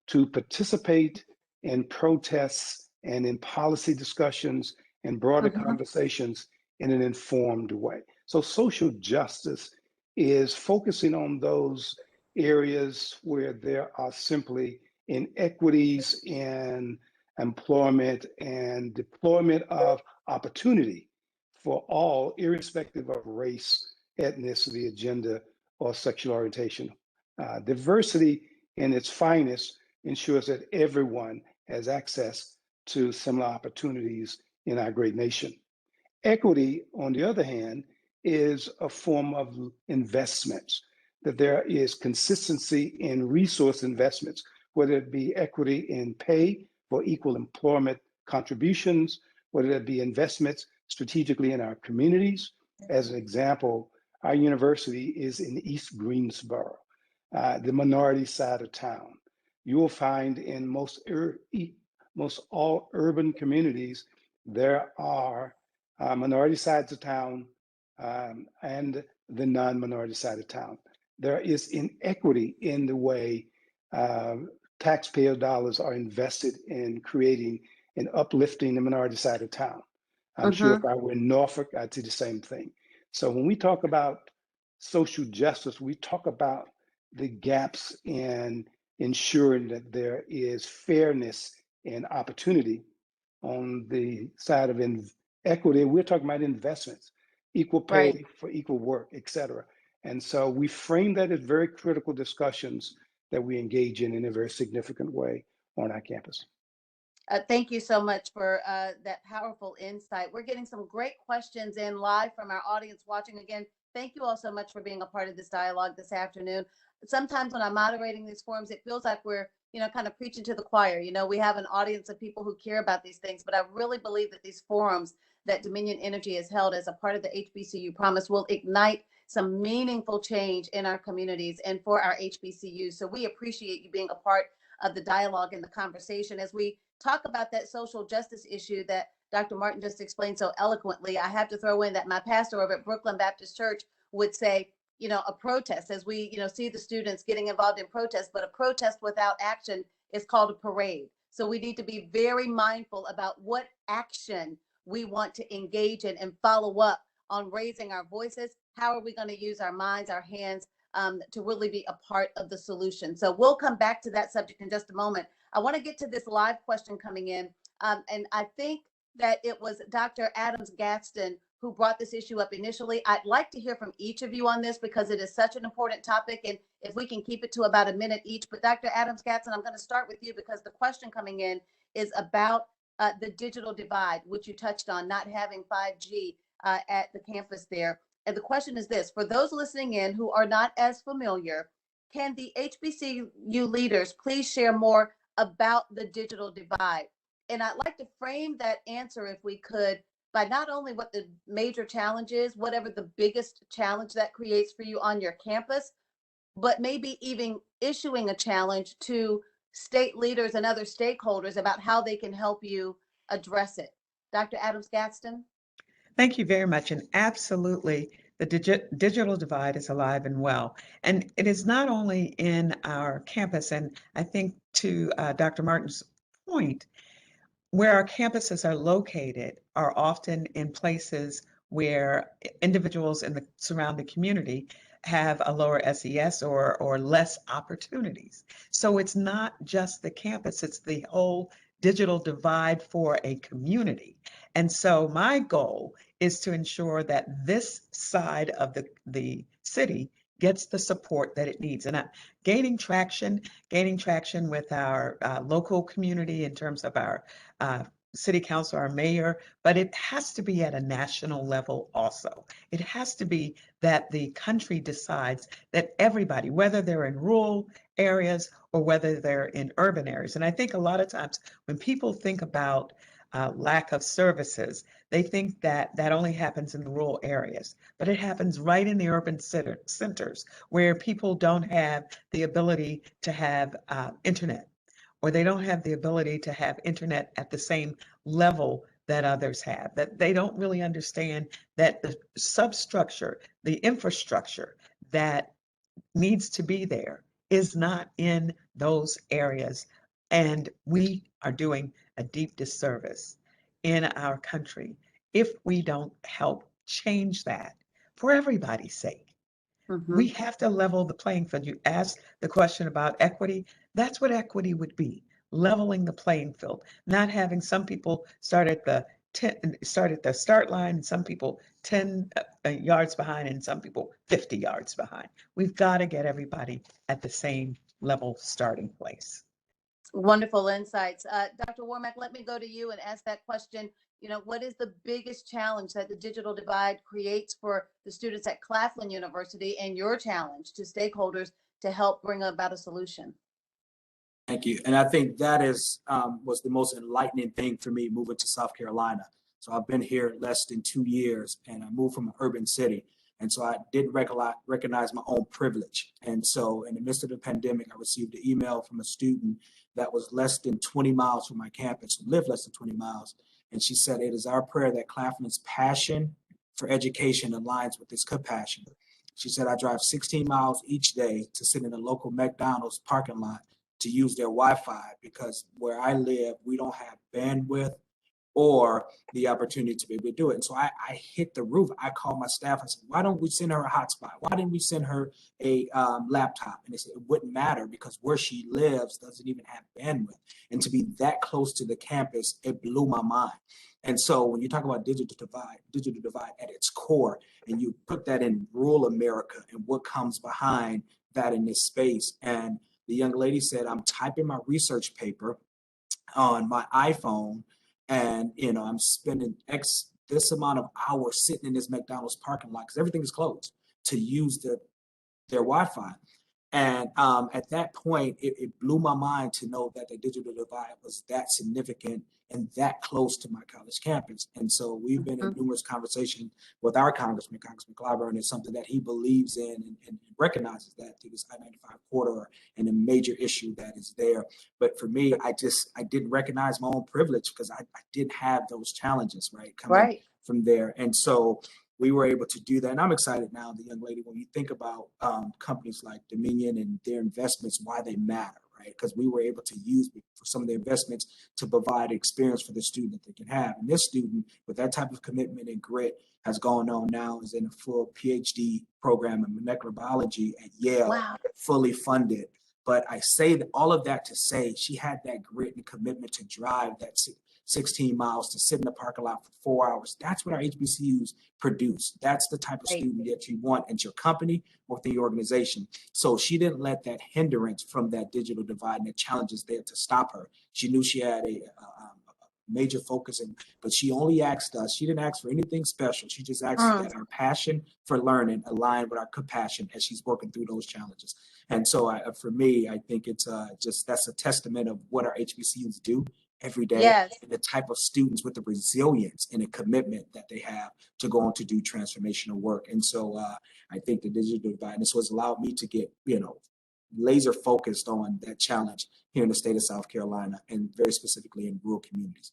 to participate in protests and in policy discussions and broader conversations in an informed way. So social justice is focusing on those areas where there are simply inequities in employment and deployment of opportunity for all, irrespective of race, ethnicity, gender, or sexual orientation. Diversity in its finest ensures that everyone has access to similar opportunities in our great nation. Equity, on the other hand, is a form of investments, that there is consistency in resource investments, whether it be equity in pay for equal employment contributions, whether it be investments strategically in our communities. As an example, our university is in East Greensboro, the minority side of town. You will find in most all urban communities, there are minority sides of town and the non-minority side of town. there is inequity in the way taxpayer dollars are invested in creating and uplifting the minority side of town. I'm sure if I were in Norfolk, I'd do the same thing. So when we talk about social justice, we talk about the gaps in ensuring that there is fairness and opportunity. On the side of equity, we're talking about investments, equal pay Right. for equal work, et cetera. And so we frame that as very critical discussions that we engage in a very significant way on our campus. Thank you so much for that powerful insight. We're getting some great questions in live from our audience watching. Again, thank you all so much for being a part of this dialogue this afternoon. Sometimes when I'm moderating these forums, it feels like we're, kind of preaching to the choir. We have an audience of people who care about these things, but I really believe that these forums that Dominion Energy has held as a part of the HBCU Promise will ignite some meaningful change in our communities and for our HBCUs. So we appreciate you being a part of the dialogue and the conversation as we talk about that social justice issue that Dr. Martin just explained so eloquently. I have to throw in that my pastor over at Brooklyn Baptist Church would say, a protest, as we, see the students getting involved in protests, but a protest without action is called a parade. So we need to be very mindful about what action we want to engage in and follow up on raising our voices. How are we going to use our minds, our hands, to really be a part of the solution? So we'll come back to that subject in just a moment. I want to get to this live question coming in. And I think that it was Dr. Adams-Gadsden who brought this issue up initially. I'd like to hear from each of you on this because it is such an important topic. And if we can keep it to about a minute each. But Dr. Adams-Gadsden, I'm going to start with you because the question coming in is about the digital divide, which you touched on, not having 5G at the campus there. And the question is this: for those listening in who are not as familiar, can the HBCU leaders please share more about the digital divide? And I'd like to frame that answer, if we could, by not only what the major challenge is, whatever the biggest challenge that creates for you on your campus, but maybe even issuing a challenge to state leaders and other stakeholders about how they can help you address it. Dr. Adams-Gadsden? Thank you very much. And absolutely, the digital divide is alive and well. And it is not only in our campus, and I think to Dr. Martin's point, where our campuses are located are often in places where individuals in the surrounding community have a lower SES or less opportunities. So it's not just the campus, it's the whole digital divide for a community. And so my goal is to ensure that this side of the city gets the support that it needs. And gaining traction with our local community in terms of our city council, our mayor, but it has to be at a national level also. It has to be that the country decides that everybody, whether they're in rural areas or whether they're in urban areas. And I think a lot of times when people think about lack of services, they think that that only happens in the rural areas, but it happens right in the urban centers where people don't have the ability to have internet, or they don't have the ability to have internet at the same level that others have, that they don't really understand that the substructure, the infrastructure that needs to be there is not in those areas. And we are doing a deep disservice in our country if we don't help change that for everybody's sake. We have to level the playing field. You asked the question about equity. That's what equity would be: leveling the playing field, not having some people start at the start line, and some people 10 yards behind, and some people 50 yards behind. We've got to get everybody at the same level starting place. Wonderful insights. Dr. Wormack, let me go to you and ask that question. What is the biggest challenge that the digital divide creates for the students at Claflin University, and your challenge to stakeholders to help bring about a solution? Thank you. And I think that was the most enlightening thing for me moving to South Carolina. So I've been here less than 2 years, and I moved from an urban city. And so I didn't recognize my own privilege. And so in the midst of the pandemic, I received an email from a student that was less than 20 miles from my campus, who lived less than 20 miles. And she said, "It is our prayer that Claflin's passion for education aligns with this compassion." She said, I drive 16 miles each day to sit in a local McDonald's parking lot to use their Wi-Fi because where I live, we don't have bandwidth or the opportunity to be able to do it. And so I hit the roof. I called my staff. I said, why don't we send her a hotspot? Why didn't we send her a laptop? And they said, it wouldn't matter because where she lives doesn't even have bandwidth. And to be that close to the campus, it blew my mind. And so when you talk about digital divide at its core, and you put that in rural America and what comes behind that in this space. And the young lady said, I'm typing my research paper on my iPhone, and I'm spending this amount of hours sitting in this McDonald's parking lot because everything is closed to use their Wi-Fi. And at that point, it blew my mind to know that the digital divide was that significant and that close to my college campus. And so we've been in numerous conversations with our Congressman Clyburn, and it's something that he believes in and recognizes that through this I-95 corridor and a major issue that is there. But for me, I didn't recognize my own privilege because I didn't have those challenges, right? Coming from there. And so we were able to do that. And I'm excited now, the young lady, when you think about companies like Dominion and their investments, why they matter, right? Because we were able to use for some of the investments to provide experience for the student that they can have. And this student, with that type of commitment and grit, has gone on now, is in a full PhD program in molecular biology at Yale, fully funded. But I say that all of that to say she had that grit and commitment to drive that 16 miles to sit in the parking lot for 4 hours. That's what our HBCUs produce. That's the type of student that you want at your company or the organization. So she didn't let that hindrance from that digital divide and the challenges there to stop her. She knew she had a major focus, but she only asked us. She didn't ask for anything special. She just asked that our passion for learning align with our compassion as she's working through those challenges. And so for me, I think it's just that's a testament of what our HBCUs do every day, and the type of students with the resilience and the commitment that they have to go on to do transformational work. And so I think the digital divide, and this has allowed me to get, laser focused on that challenge here in the state of South Carolina, and very specifically in rural communities.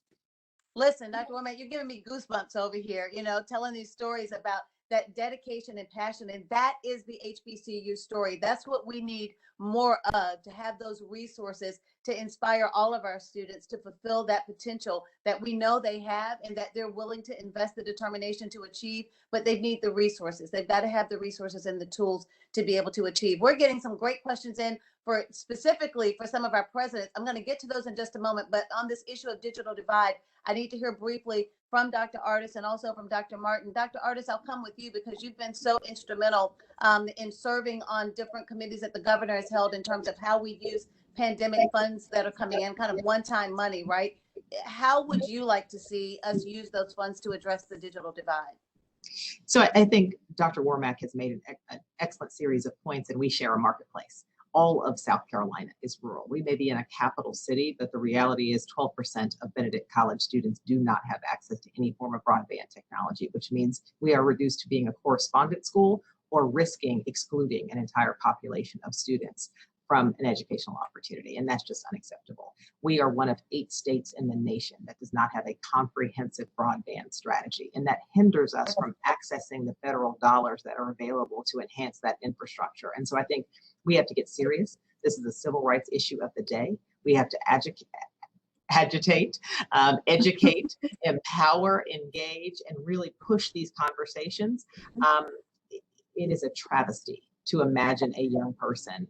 Listen, Dr. Womack, you're giving me goosebumps over here, telling these stories about that dedication and passion. And that is the HBCU story. That's what we need more of, to have those resources to inspire all of our students to fulfill that potential that we know they have and that they're willing to invest the determination to achieve, but they need the resources. They've got to have the resources and the tools to be able to achieve. We're getting some great questions in for specifically for some of our presidents. I'm going to get to those in just a moment, but on this issue of digital divide, I need to hear briefly from Dr. Artis and also from Dr. Martin. Dr. Artis, I'll come with you because you've been so instrumental in serving on different committees that the governor has held in terms of how we use pandemic funds that are coming in, kind of one-time money, right? How would you like to see us use those funds to address the digital divide? So I think Dr. Womack has made an excellent series of points, and we share a marketplace. All of South Carolina is rural. We may be in a capital city, but the reality is 12% of Benedict College students do not have access to any form of broadband technology, which means we are reduced to being a correspondence school or risking excluding an entire population of students from an educational opportunity, and that's just unacceptable. We are one of 8 states in the nation that does not have a comprehensive broadband strategy, and that hinders us from accessing the federal dollars that are available to enhance that infrastructure. And so I think we have to get serious. This is a civil rights issue of the day. We have to agitate, educate, empower, engage, and really push these conversations. It is a travesty to imagine a young person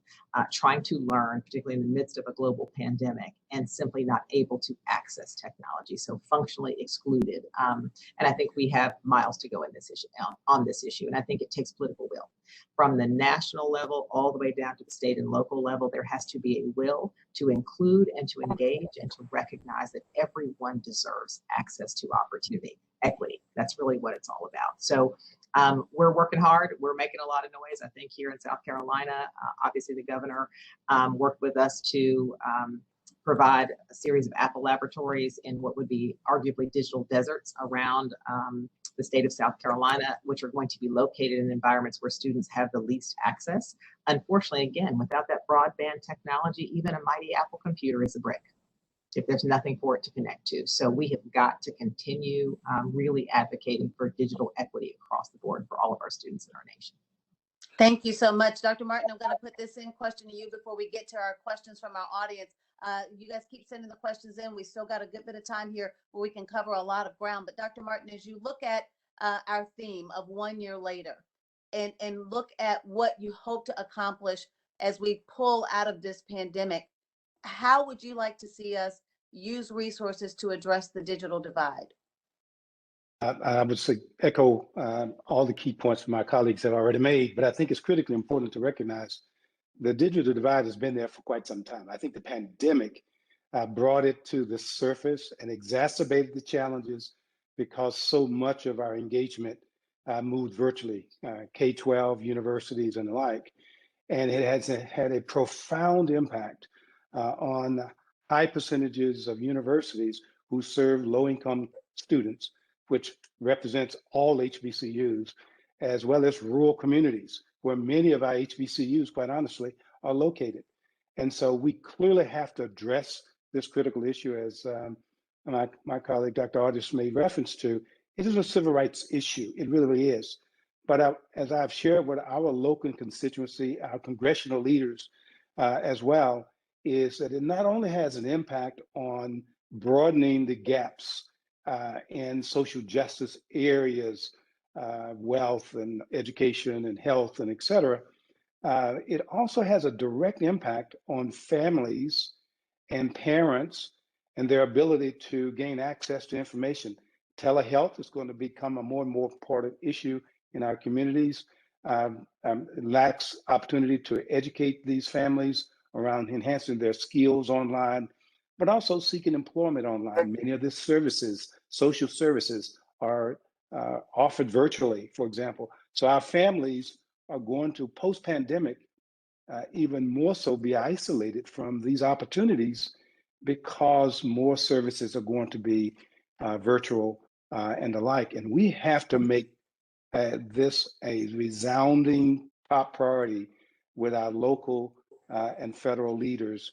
trying to learn, particularly in the midst of a global pandemic, and simply not able to access technology, so functionally excluded. And I think we have miles to go in this issue, on this issue, and I think it takes political will. From the national level all the way down to the state and local level, there has to be a will to include and to engage and to recognize that everyone deserves access to opportunity, equity. That's really what it's all about. So we're working hard. We're making a lot of noise, I think, here in South Carolina. Obviously, the governor worked with us to provide a series of Apple laboratories in what would be arguably digital deserts around the state of South Carolina, which are going to be located in environments where students have the least access. Unfortunately, again, without that broadband technology, even a mighty Apple computer is a brick if there's nothing for it to connect to. So we have got to continue really advocating for digital equity across the board for all of our students in our nation. Thank you so much. Dr. Martin, I'm going to put this in question to you before we get to our questions from our audience. You guys keep sending the questions in. We still got a good bit of time here where we can cover a lot of ground. But Dr. Martin, as you look at our theme of 1 year later and look at what you hope to accomplish as we pull out of this pandemic, how would you like to see us use resources to address the digital divide? I would say echo all the key points my colleagues have already made, but I think it's critically important to recognize the digital divide has been there for quite some time. I think the pandemic brought it to the surface and exacerbated the challenges because so much of our engagement moved virtually, K-12, universities, and the like. And it has had a profound impact on high percentages of universities who serve low-income students, which represents all HBCUs, as well as rural communities where many of our HBCUs, quite honestly, are located. And so we clearly have to address this critical issue, as my colleague, Dr. Artis, made reference to. It is a civil rights issue. It really is. But as I've shared with our local constituency, our congressional leaders as well, is that it not only has an impact on broadening the gaps in social justice areas, wealth and education and health and et cetera, it also has a direct impact on families and parents and their ability to gain access to information. Telehealth is going to become a more and more important issue in our communities. Lacks opportunity to educate these families around enhancing their skills online, but also seeking employment online. Many of the services, social services, are offered virtually, for example. So our families are going to, post-pandemic, even more so be isolated from these opportunities because more services are going to be virtual and the like. And we have to make this a resounding top priority with our local and federal leaders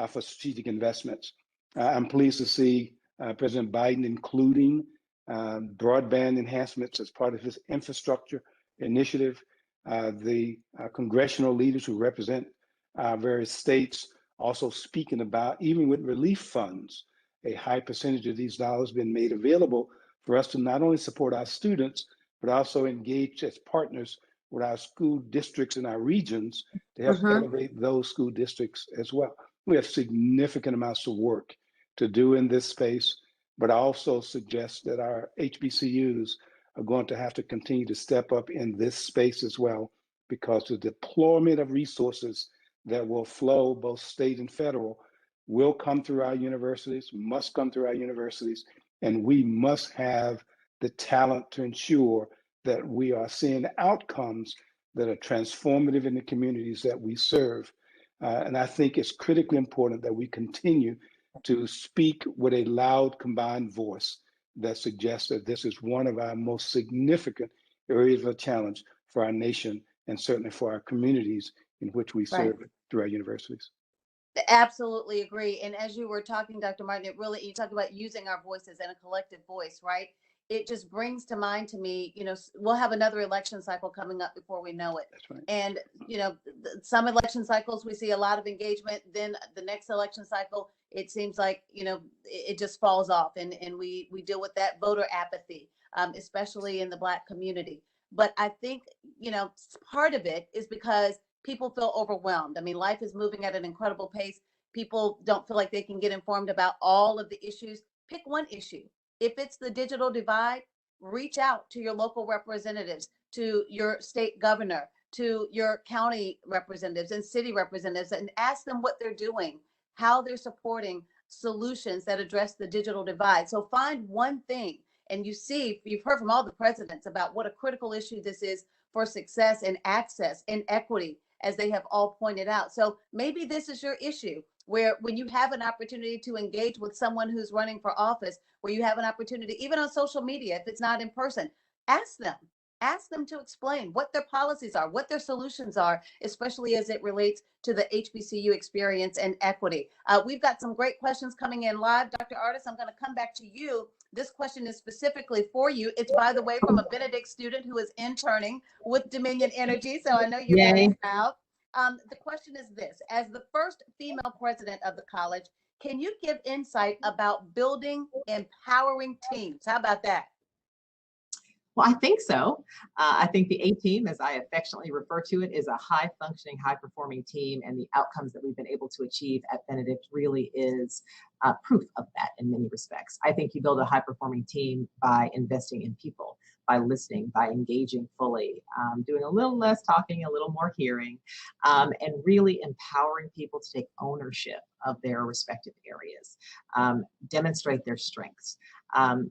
for strategic investments. I'm pleased to see President Biden including broadband enhancements as part of his infrastructure initiative. The congressional leaders who represent various states also speaking about, even with relief funds, a high percentage of these dollars being made available for us to not only support our students, but also engage as partners with our school districts in our regions to help elevate those school districts as well. We have significant amounts of work to do in this space, but I also suggest that our HBCUs are going to have to continue to step up in this space as well, because the deployment of resources that will flow both state and federal will come through our universities, must come through our universities, and we must have the talent to ensure that we are seeing outcomes that are transformative in the communities that we serve. And I think it's critically important that we continue to speak with a loud combined voice that suggests that this is one of our most significant areas of challenge for our nation and certainly for our communities in which we serve through our universities. Absolutely agree. And as you were talking, Dr. Martin, it really, you talk about using our voices and a collective voice, right? It just brings to mind to me, we'll have another election cycle coming up before we know it. That's right. And, some election cycles, we see a lot of engagement. Then the next election cycle, it seems like, it just falls off and we deal with that voter apathy, especially in the Black community. But I think, part of it is because people feel overwhelmed. I mean, life is moving at an incredible pace. People don't feel like they can get informed about all of the issues. Pick one issue. If it's the digital divide, reach out to your local representatives, to your state governor, to your county representatives and city representatives, and ask them what they're doing, how they're supporting solutions that address the digital divide. So find one thing, and you've heard from all the presidents about what a critical issue this is for success and access and equity, as they have all pointed out. So maybe this is your issue, where when you have an opportunity to engage with someone who's running for office, where you have an opportunity, even on social media, if it's not in person, ask them, ask them to explain what their policies are, what their solutions are, especially as it relates to the HBCU experience and equity. We've got some great questions coming in live. Dr. Artis, I'm going to come back to you. This question is specifically for you. It's, by the way, from a Benedict student who is interning with Dominion Energy, so I know you're very proud. The question is this: as the first female president of the college, can you give insight about building empowering teams? How about that? Well, I think so. I think the A team, as I affectionately refer to it, is a high functioning, high performing team. And the outcomes that we've been able to achieve at Benedict really is proof of that in many respects. I think you build a high performing team by investing in people, by listening, by engaging fully, doing a little less talking, a little more hearing, and really empowering people to take ownership of their respective areas, demonstrate their strengths. And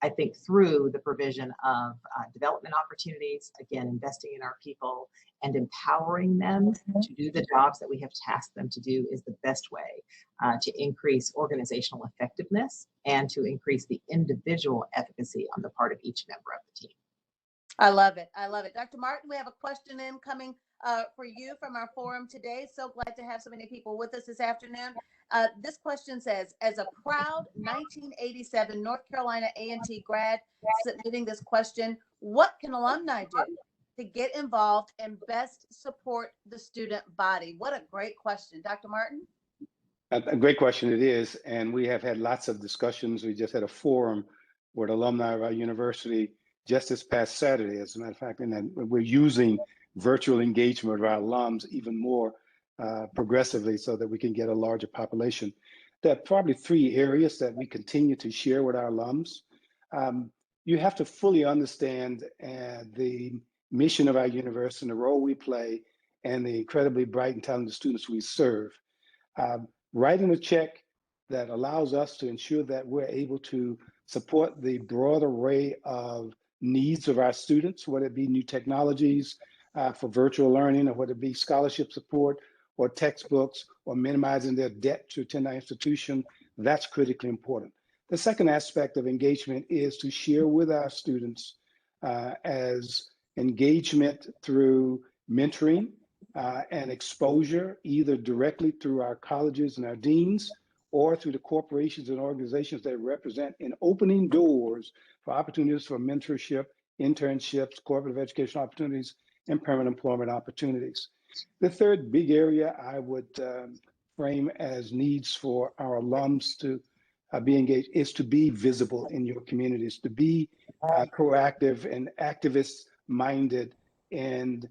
I think through the provision of development opportunities, again, investing in our people and empowering them to do the jobs that we have tasked them to do is the best way to increase organizational effectiveness and to increase the individual efficacy on the part of each member of the team. I love it. I love it. Dr. Martin, we have a question incoming for you from our forum today. So glad to have so many people with us this afternoon. This question says, as a proud 1987 North Carolina A&T grad submitting this question, what can alumni do to get involved and best support the student body? What a great question. Dr. Martin? A great question it is, and we have had lots of discussions. We just had a forum with alumni of our university just this past Saturday, as a matter of fact, and we're using virtual engagement of our alums even more progressively so that we can get a larger population. There are probably three areas that we continue to share with our alums. You have to fully understand the mission of our university and the role we play and the incredibly bright and talented students we serve. Writing a check that allows us to ensure that we're able to support the broad array of needs of our students, whether it be new technologies for virtual learning, or whether it be scholarship support or textbooks, or minimizing their debt to attend our institution, that's critically important. The second aspect of engagement is to share with our students as engagement through mentoring and exposure, either directly through our colleges and our deans, or through the corporations and organizations that represent, in opening doors for opportunities for mentorship, internships, cooperative education opportunities, and permanent employment opportunities. The third big area I would frame as needs for our alums to be engaged is to be visible in your communities, to be proactive and activist-minded, and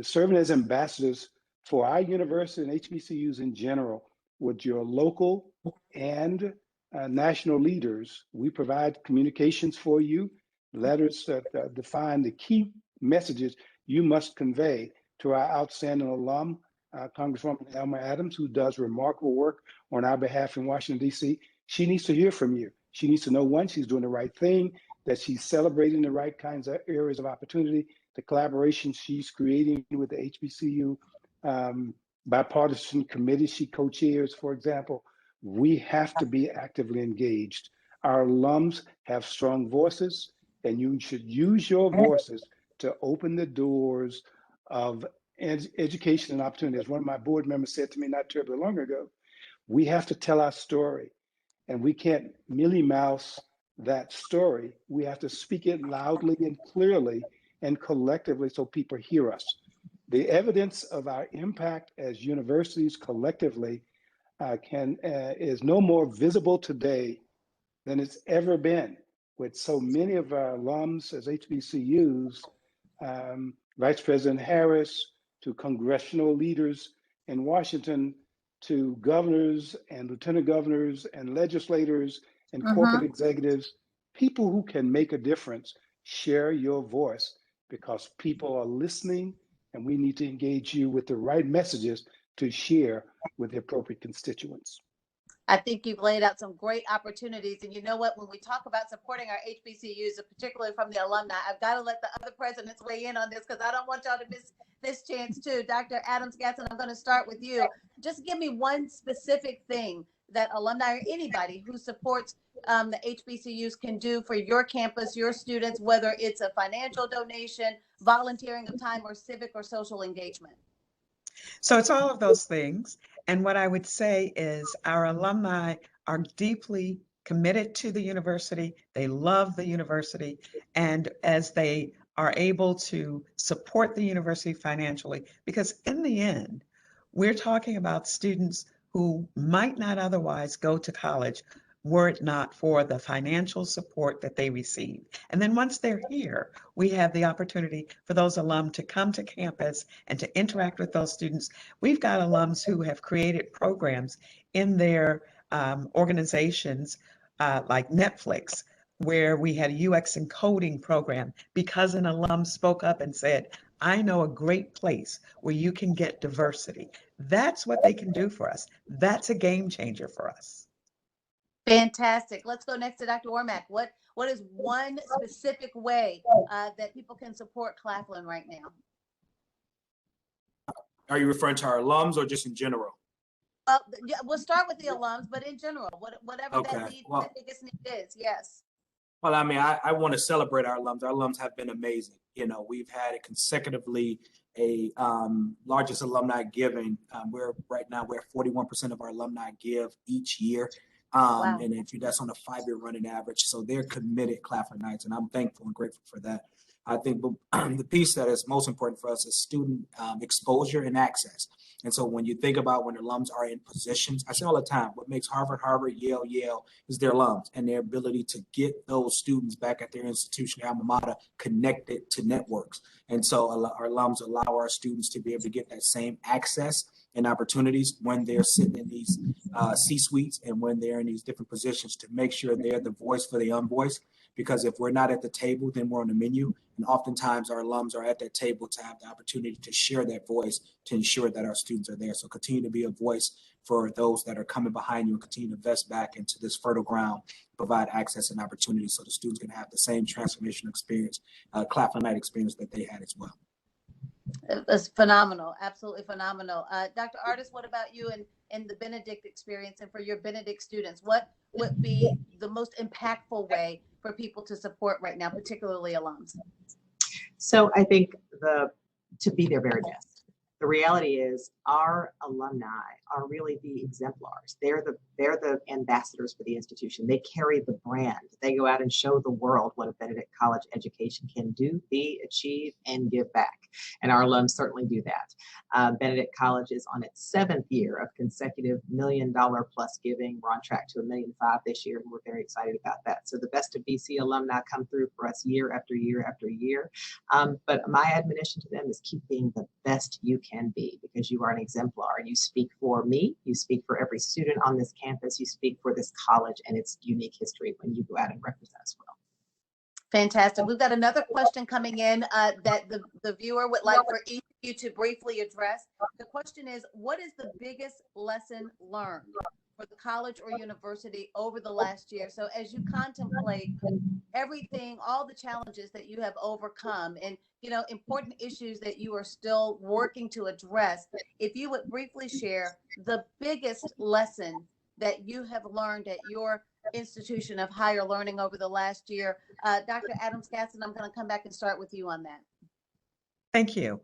serving as ambassadors for our university and HBCUs in general with your local and national leaders. We provide communications for you, letters that define the key messages you must convey to our outstanding alum, Congresswoman Elma Adams, who does remarkable work on our behalf in Washington, D.C. She needs to hear from you. She needs to know, one, she's doing the right thing, that she's celebrating the right kinds of areas of opportunity, the collaboration she's creating with the HBCU bipartisan committee she co-chairs, for example. We have to be actively engaged. Our alums have strong voices, and you should use your voices to open the doors of education and opportunity. As one of my board members said to me not terribly long ago, we have to tell our story, and we can't mealy mouse that story. We have to speak it loudly and clearly and collectively so people hear us. The evidence of our impact as universities collectively is no more visible today than it's ever been, with so many of our alums as HBCUs, Vice President Harris, to congressional leaders in Washington, to governors and lieutenant governors and legislators and corporate executives, people who can make a difference. Share your voice, because people are listening, and we need to engage you with the right messages to share with the appropriate constituents. I think you've laid out some great opportunities. And you know what, when we talk about supporting our HBCUs, particularly from the alumni, I've got to let the other presidents weigh in on this, because I don't want y'all to miss this chance too. Dr. Adams Gatson, I'm going to start with you. Just give me one specific thing that alumni or anybody who supports the HBCUs can do for your campus, your students, whether it's a financial donation, volunteering of time, or civic or social engagement? So it's all of those things. And what I would say is our alumni are deeply committed to the university. They love the university. And as they are able to support the university financially, because in the end, we're talking about students who might not otherwise go to college were it not for the financial support that they receive. And then once they're here, we have the opportunity for those alum to come to campus and to interact with those students. We've got alums who have created programs in their organizations like Netflix, where we had a UX and coding program because an alum spoke up and said, I know a great place where you can get diversity. That's what they can do for us. That's a game changer for us. Fantastic. Let's go next to Dr. Wormack. What is one specific way that people can support Claflin right now? Are you referring to our alums or just in general? Well, yeah, we'll start with the alums, but in general, whatever Okay. that biggest need is, yes. Well, I mean, I want to celebrate our alums. Our alums have been amazing. You know, we've had it consecutively a largest alumni giving. We're right now, we're at 41% of our alumni give each year. Wow. And that's on a 5-year running average. So they're committed Claflinites, and I'm thankful and grateful for that. I think the piece that is most important for us is student exposure and access. And so when you think about when alums are in positions, I say all the time, what makes Harvard, Yale is their alums and their ability to get those students back at their institution, their alma mater, connected to networks. And so our alums allow our students to be able to get that same access and opportunities when they're sitting in these C-suites and when they're in these different positions to make sure they're the voice for the unvoiced. Because if we're not at the table, then we're on the menu. And oftentimes our alums are at that table to have the opportunity to share that voice to ensure that our students are there. So continue to be a voice for those that are coming behind you and continue to invest back into this fertile ground, provide access and opportunity so the students can have the same transformational experience, Claflinite experience that they had as well. It's phenomenal, absolutely phenomenal. Dr. Artis, what about you and the Benedict experience, and for your Benedict students, what would be the most impactful way for people to support right now, particularly alums? So I think to be their very best. The reality is our alumni are really the exemplars. They're the ambassadors for the institution. They carry the brand. They go out and show the world what a Benedict College education can do, be, achieve, and give back. And our alums certainly do that. Benedict College is on its 7th year of consecutive $1 million plus giving. We're on track to $1.5 million this year, and we're very excited about that. So the best of BC alumni come through for us year after year after year. But my admonition to them is keep being the best you can be, because you are an exemplar. You speak for me, you speak for every student on this campus, you speak for this college and its unique history when you go out and represent us well. Fantastic. We've got another question coming in that the viewer would like for each of you to briefly address. The question is, what is the biggest lesson learned for the college or university over the last year? So as you contemplate everything, all the challenges that you have overcome and, important issues that you are still working to address, if you would briefly share the biggest lesson that you have learned at your institution of higher learning over the last year. Dr. Adams-Gaston, I'm going to come back and start with you on that. Thank you.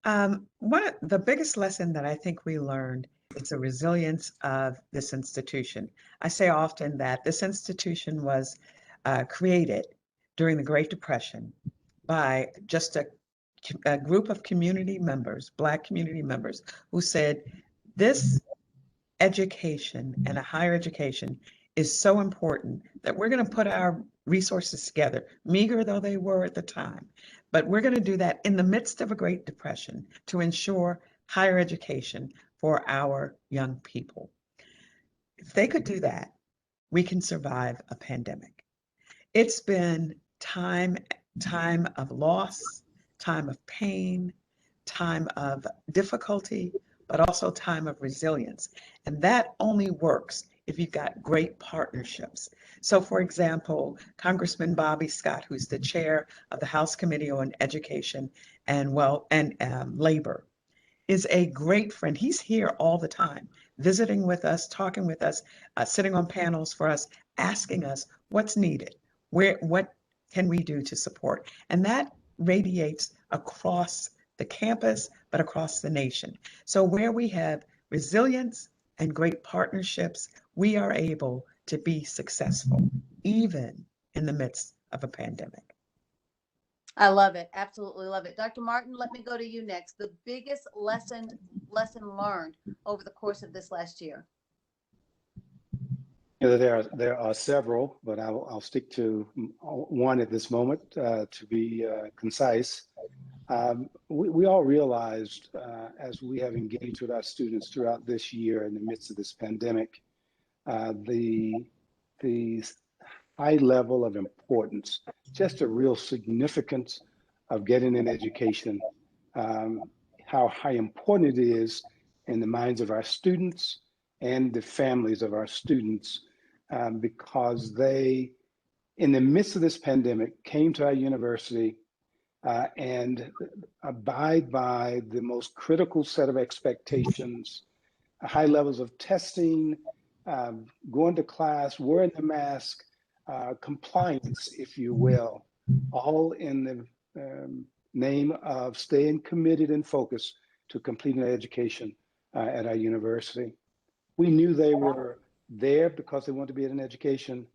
The biggest lesson that I think we learned is the resilience of this institution. I say often that this institution was created during the Great Depression by just a group of community members, Black community members, who said, this education and a higher education is so important that we're going to put our resources together, meager though they were at the time. But we're going to do that in the midst of a Great Depression to ensure higher education for our young people. If they could do that, we can survive a pandemic. It's been time of loss, time of pain, time of difficulty, but also time of resilience. And that only works if you've got great partnerships. So for example, Congressman Bobby Scott, who's the chair of the House Committee on Education and Labor, is a great friend. He's here all the time. visiting with us, talking with us, sitting on panels for us, asking us what's needed, what can we do to support? And that radiates across the campus, but across the nation. So where we have resilience and great partnerships, we are able to be successful, even in the midst of a pandemic. I love it. Absolutely love it. Dr. Martin, let me go to you next. The biggest lesson learned over the course of this last year. You know, there are several, but I'll stick to one at this moment to be concise. We all realized as we have engaged with our students throughout this year in the midst of this pandemic, the high level of importance, just a real significance of getting an education, how important it is in the minds of our students and the families of our students, because they, in the midst of this pandemic, came to our university and abide by the most critical set of expectations, high levels of testing, going to class, wearing the mask, compliance, if you will, all in the name of staying committed and focused to completing their education at our university. We knew they were there because they wanted to be at an education,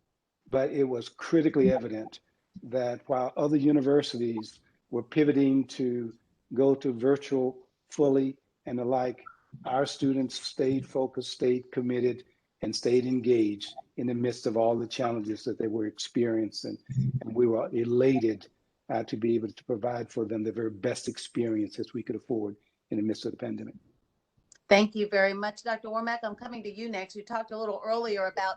but it was critically evident that while other universities were pivoting to go to virtual fully and the like, our students stayed focused, stayed committed, and stayed engaged in the midst of all the challenges that they were experiencing. And we were elated to be able to provide for them the very best experiences we could afford in the midst of the pandemic. Thank you very much, Dr. Wormack. I'm coming to you next. You talked a little earlier about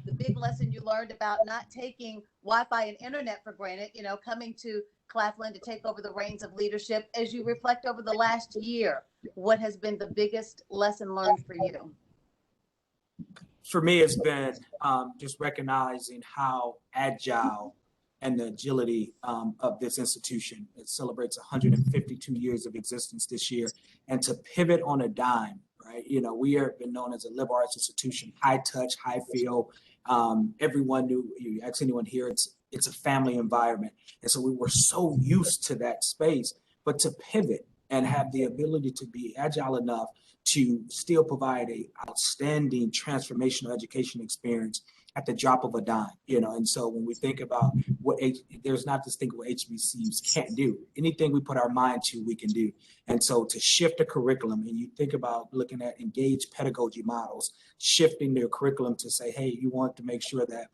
the big lesson you learned about not taking Wi-Fi and internet for granted, you know, coming to Claflin to take over the reins of leadership. As you reflect over the last year, what has been the biggest lesson learned for you? For me, it's been just recognizing how agile and the agility of this institution. It celebrates 152 years of existence this year, and to pivot on a dime, right? You know, we have been known as a liberal arts institution, high touch, high feel. Everyone knew, you ask anyone here, it's a family environment. And so we were so used to that space, but to pivot and have the ability to be agile enough to still provide a outstanding transformational education experience at the drop of a dime, you know. And so when we think about there's not this thing what HBCUs can't do. Anything we put our mind to, we can do. And so to shift the curriculum, and you think about looking at engaged pedagogy models, shifting their curriculum to say, hey, you want to make sure that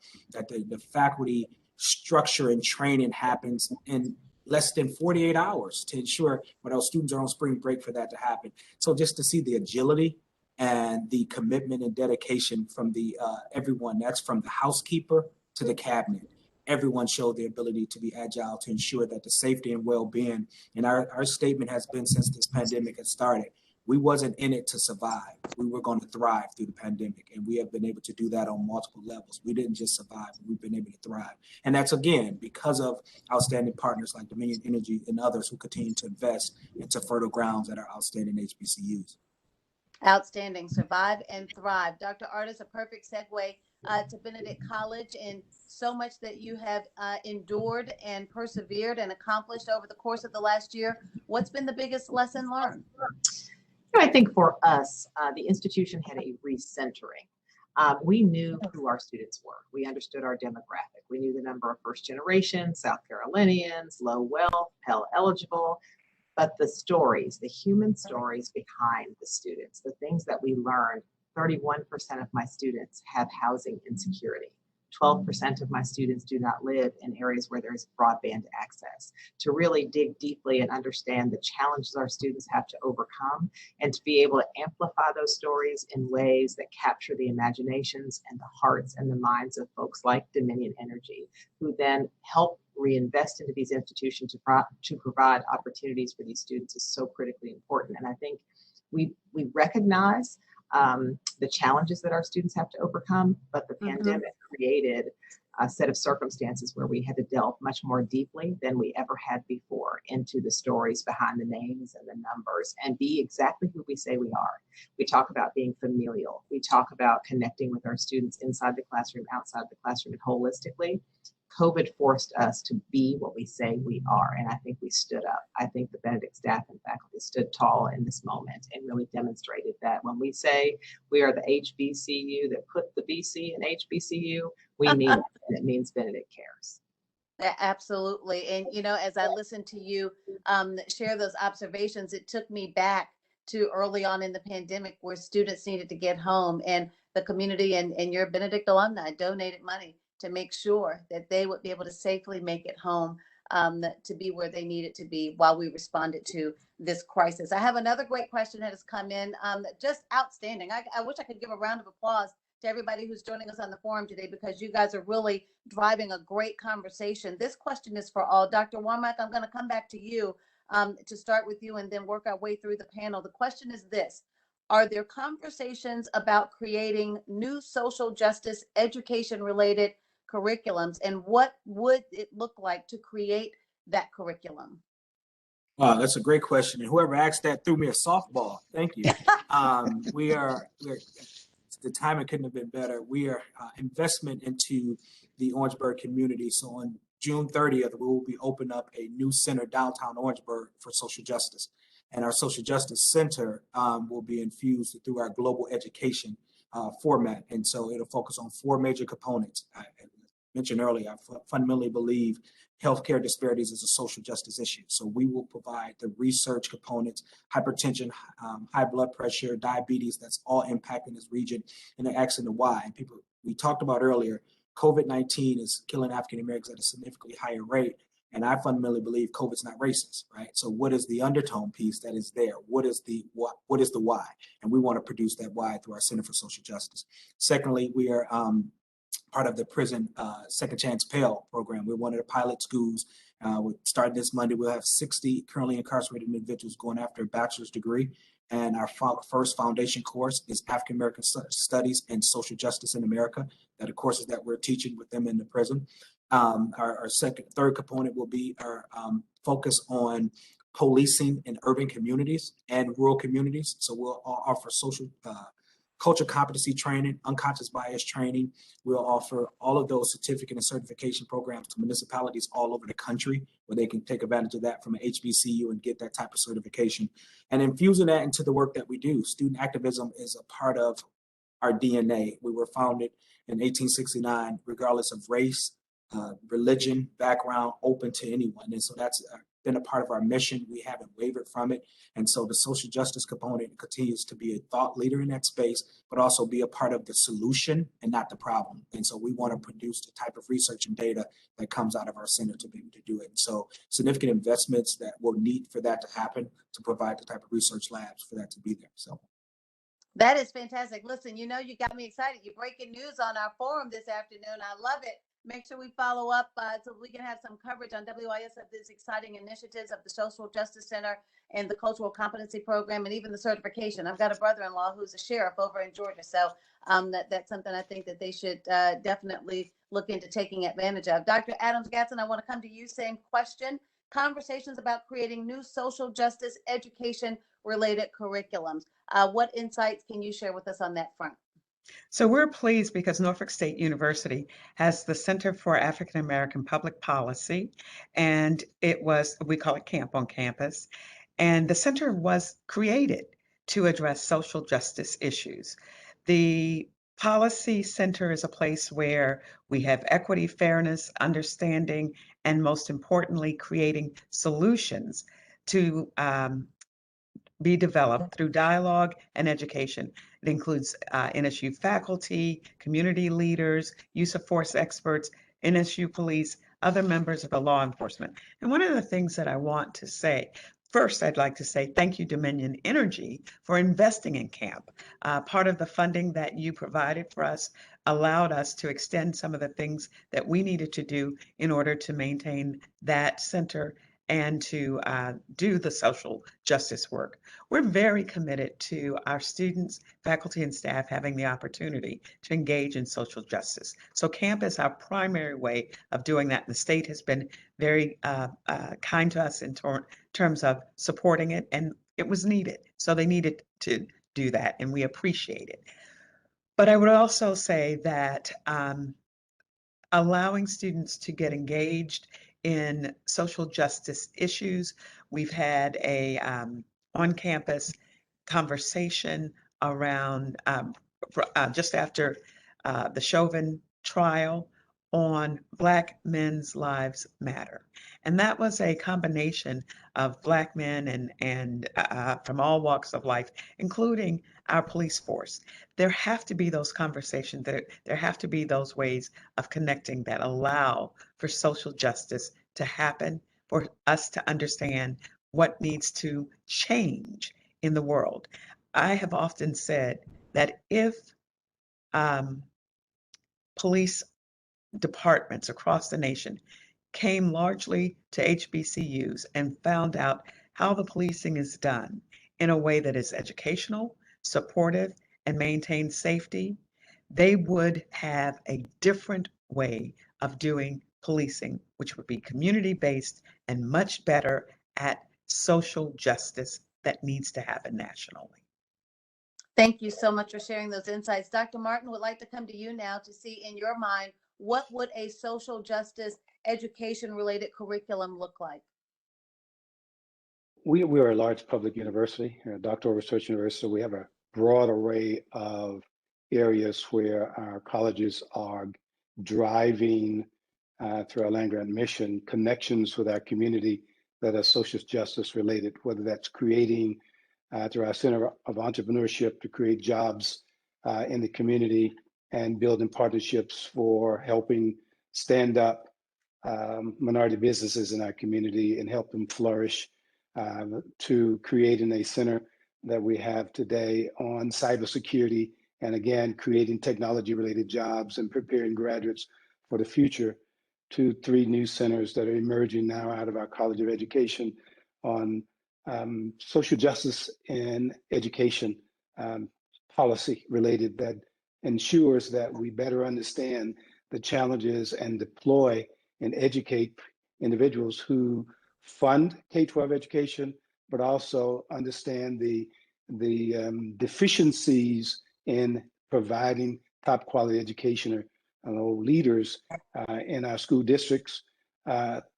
the faculty structure and training happens in less than 48 hours to ensure when our students are on spring break for that to happen. So just to see the agility and the commitment and dedication from the everyone, that's from the housekeeper to the cabinet, everyone showed the ability to be agile to ensure that the safety and well-being, and our statement has been since this pandemic had started, we wasn't in it to survive. We were going to thrive through the pandemic, and we have been able to do that on multiple levels. We didn't just survive, we've been able to thrive. And that's, again, because of outstanding partners like Dominion Energy and others who continue to invest into fertile grounds at our outstanding HBCUs. Outstanding. Survive and thrive. Dr. Artis, a perfect segue to Benedict College and so much that you have endured and persevered and accomplished over the course of the last year. What's been the biggest lesson learned? I think for us, the institution had a recentering. We knew who our students were. We understood our demographic. We knew the number of first generation, South Carolinians, low wealth, Pell eligible, but the stories, the human stories behind the students, the things that we learned, 31% of my students have housing insecurity. 12% of my students do not live in areas where there's broadband access. To really dig deeply and understand the challenges our students have to overcome, and to be able to amplify those stories in ways that capture the imaginations and the hearts and the minds of folks like Dominion Energy, who then help reinvest into these institutions to provide opportunities for these students is so critically important. And I think we recognize the challenges that our students have to overcome, but the pandemic created set of circumstances where we had to delve much more deeply than we ever had before into the stories behind the names and the numbers and be exactly who we say we are. We talk about being familial. We talk about connecting with our students inside the classroom, outside the classroom, and holistically. COVID forced us to be what we say we are, and I think we stood up. I think the Benedict staff and faculty stood tall in this moment and really demonstrated that when we say we are the HBCU that put the BC in HBCU, we mean it, and it means Benedict cares. Absolutely. And, you know, as I listened to you share those observations, it took me back to early on in the pandemic where students needed to get home and the community and your Benedict alumni donated money to make sure that they would be able to safely make it home to be where they needed to be while we responded to this crisis. I have another great question that has come in, just outstanding. I wish I could give a round of applause to everybody who's joining us on the forum today because you guys are really driving a great conversation. This question is for all. Dr. Womack, I'm going to come back to you to start with you and then work our way through the panel. The question is this: are there conversations about creating new social justice education related curriculums, and what would it look like to create that curriculum? That's a great question. And whoever asked that threw me a softball. Thank you. We're the timing couldn't have been better. We are investment into the Orangeburg community. So on June 30th, we will be opening up a new center downtown Orangeburg for social justice. And our social justice center will be infused through our global education format. And so it'll focus on 4 major components. I mentioned earlier, I fundamentally believe healthcare disparities is a social justice issue. So we will provide the research components, hypertension, high blood pressure, diabetes, that's all impacting this region, and they're asking the why. And people, we talked about earlier, COVID-19 is killing African Americans at a significantly higher rate. And I fundamentally believe COVID's not racist, right? So what is the undertone piece that is there? What is the why? And we want to produce that why through our Center for Social Justice. Secondly, we are part of the prison Second Chance Pell program. We're one of the pilot schools. We're starting this Monday. We'll have 60 currently incarcerated individuals going after a bachelor's degree. And our first foundation course is African American Studies and Social Justice in America. That are courses that we're teaching with them in the prison. Our third component will be our focus on policing in urban communities and rural communities. So we'll offer social culture competency training, unconscious bias training. We'll offer all of those certificate and certification programs to municipalities all over the country where they can take advantage of that from an HBCU and get that type of certification. And infusing that into the work that we do. Student activism is a part of our DNA. We were founded in 1869, regardless of race, religion, background, open to anyone. And so that's been a part of our mission. We haven't wavered from it. And so the social justice component continues to be a thought leader in that space, but also be a part of the solution and not the problem. And so we want to produce the type of research and data that comes out of our center to be able to do it. And so significant investments that we'll need for that to happen to provide the type of research labs for that to be there. So that is fantastic. Listen, you know, you got me excited. You're breaking news on our forum this afternoon. I love it. Make sure we follow up so we can have some coverage on WIS of these exciting initiatives of the Social Justice Center and the Cultural Competency Program and even the certification. I've got a brother-in-law who's a sheriff over in Georgia. So that's something I think that they should definitely look into taking advantage of. Dr. Adams-Gadsden, I want to come to you. Same question. Conversations about creating new social justice education related curriculums. What insights can you share with us on that front? So we're pleased because Norfolk State University has the Center for African American Public Policy, and we call it Camp on Campus. And the center was created to address social justice issues. The Policy Center is a place where we have equity, fairness, understanding, and most importantly, creating solutions to be developed through dialogue and education. It includes NSU faculty, community leaders, use of force experts, NSU police, other members of the law enforcement. And one of the things that I want to say, first, I'd like to say thank you, Dominion Energy, for investing in CAMP. Part of the funding that you provided for us allowed us to extend some of the things that we needed to do in order to maintain that center and to do the social justice work. We're very committed to our students, faculty, and staff having the opportunity to engage in social justice. So camp is our primary way of doing that. The state has been very kind to us in terms of supporting it, and it was needed. So they needed to do that, and we appreciate it. But I would also say that allowing students to get engaged in social justice issues. We've had a on-campus conversation around just after the Chauvin trial on Black Men's Lives Matter. And that was a combination of Black men and from all walks of life, including our police force. There have to be those conversations, there have to be those ways of connecting that allow for social justice to happen, for us to understand what needs to change in the world. I have often said that if police departments across the nation came largely to HBCUs and found out how the policing is done in a way that is educational, supportive, and maintains safety, they would have a different way of doing policing, which would be community-based and much better at social justice that needs to happen nationally. Thank you so much for sharing those insights. Dr. Martin would like to come to you now to see, in your mind, what would a social justice education related curriculum look like? We are a large public university, a doctoral research university, so we have a broad array of areas where our colleges are driving through our land grant mission connections with our community that are social justice related, whether that's creating through our Center of Entrepreneurship to create jobs in the community and building partnerships for helping stand up minority businesses in our community and help them flourish, to creating a center that we have today on cybersecurity, and again, creating technology related jobs and preparing graduates for the future, to 3 new centers that are emerging now out of our College of Education on social justice and education policy related that ensures that we better understand the challenges and deploy and educate individuals who fund K-12 education, but also understand the deficiencies in providing top quality education or leaders in our school districts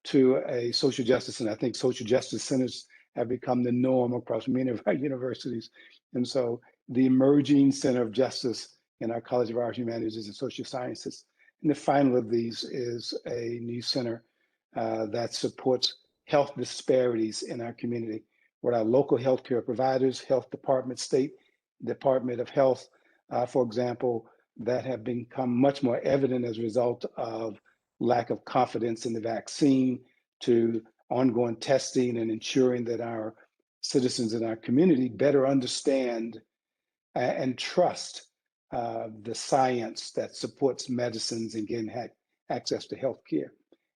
to a social justice. And I think social justice centers have become the norm across many of our universities. And so the emerging Center of Justice in our College of Arts, Humanities, and Social Sciences. And the final of these is a new center that supports health disparities in our community, where our local healthcare providers, health department, state Department of Health, for example, that have become much more evident as a result of lack of confidence in the vaccine, to ongoing testing and ensuring that our citizens in our community better understand and trust the science that supports medicines and getting access to health care.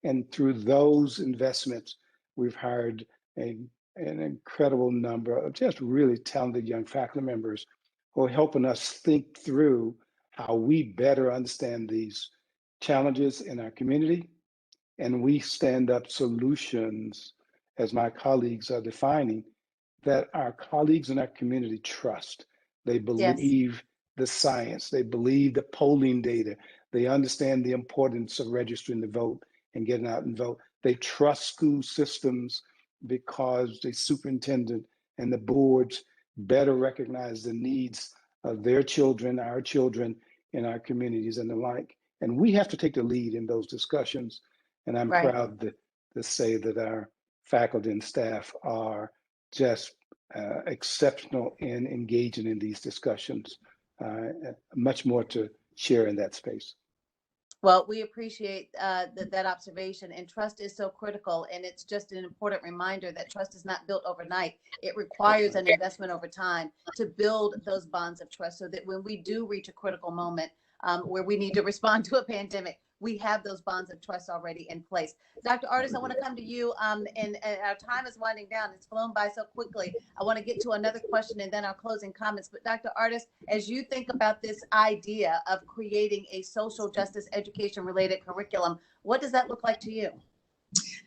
And through those investments, we've hired an incredible number of just really talented young faculty members who are helping us think through how we better understand these challenges in our community. And we stand up solutions, as my colleagues are defining, that our colleagues in our community trust. They believe the science, they believe the polling data, they understand the importance of registering to vote and getting out and vote. They trust school systems because the superintendent and the boards better recognize the needs of their children, our children in our communities and the like. And we have to take the lead in those discussions. And I'm proud to say that our faculty and staff are just exceptional in engaging in these discussions. Much more to share in that space. Well, we appreciate that observation, and trust is so critical. And it's just an important reminder that trust is not built overnight. It requires an investment over time to build those bonds of trust, so that when we do reach a critical moment where we need to respond to a pandemic, we have those bonds of trust already in place. Dr. Artis, I want to come to you, and our time is winding down. It's flown by so quickly. I want to get to another question and then our closing comments. But Dr. Artis, as you think about this idea of creating a social justice education related curriculum, what does that look like to you?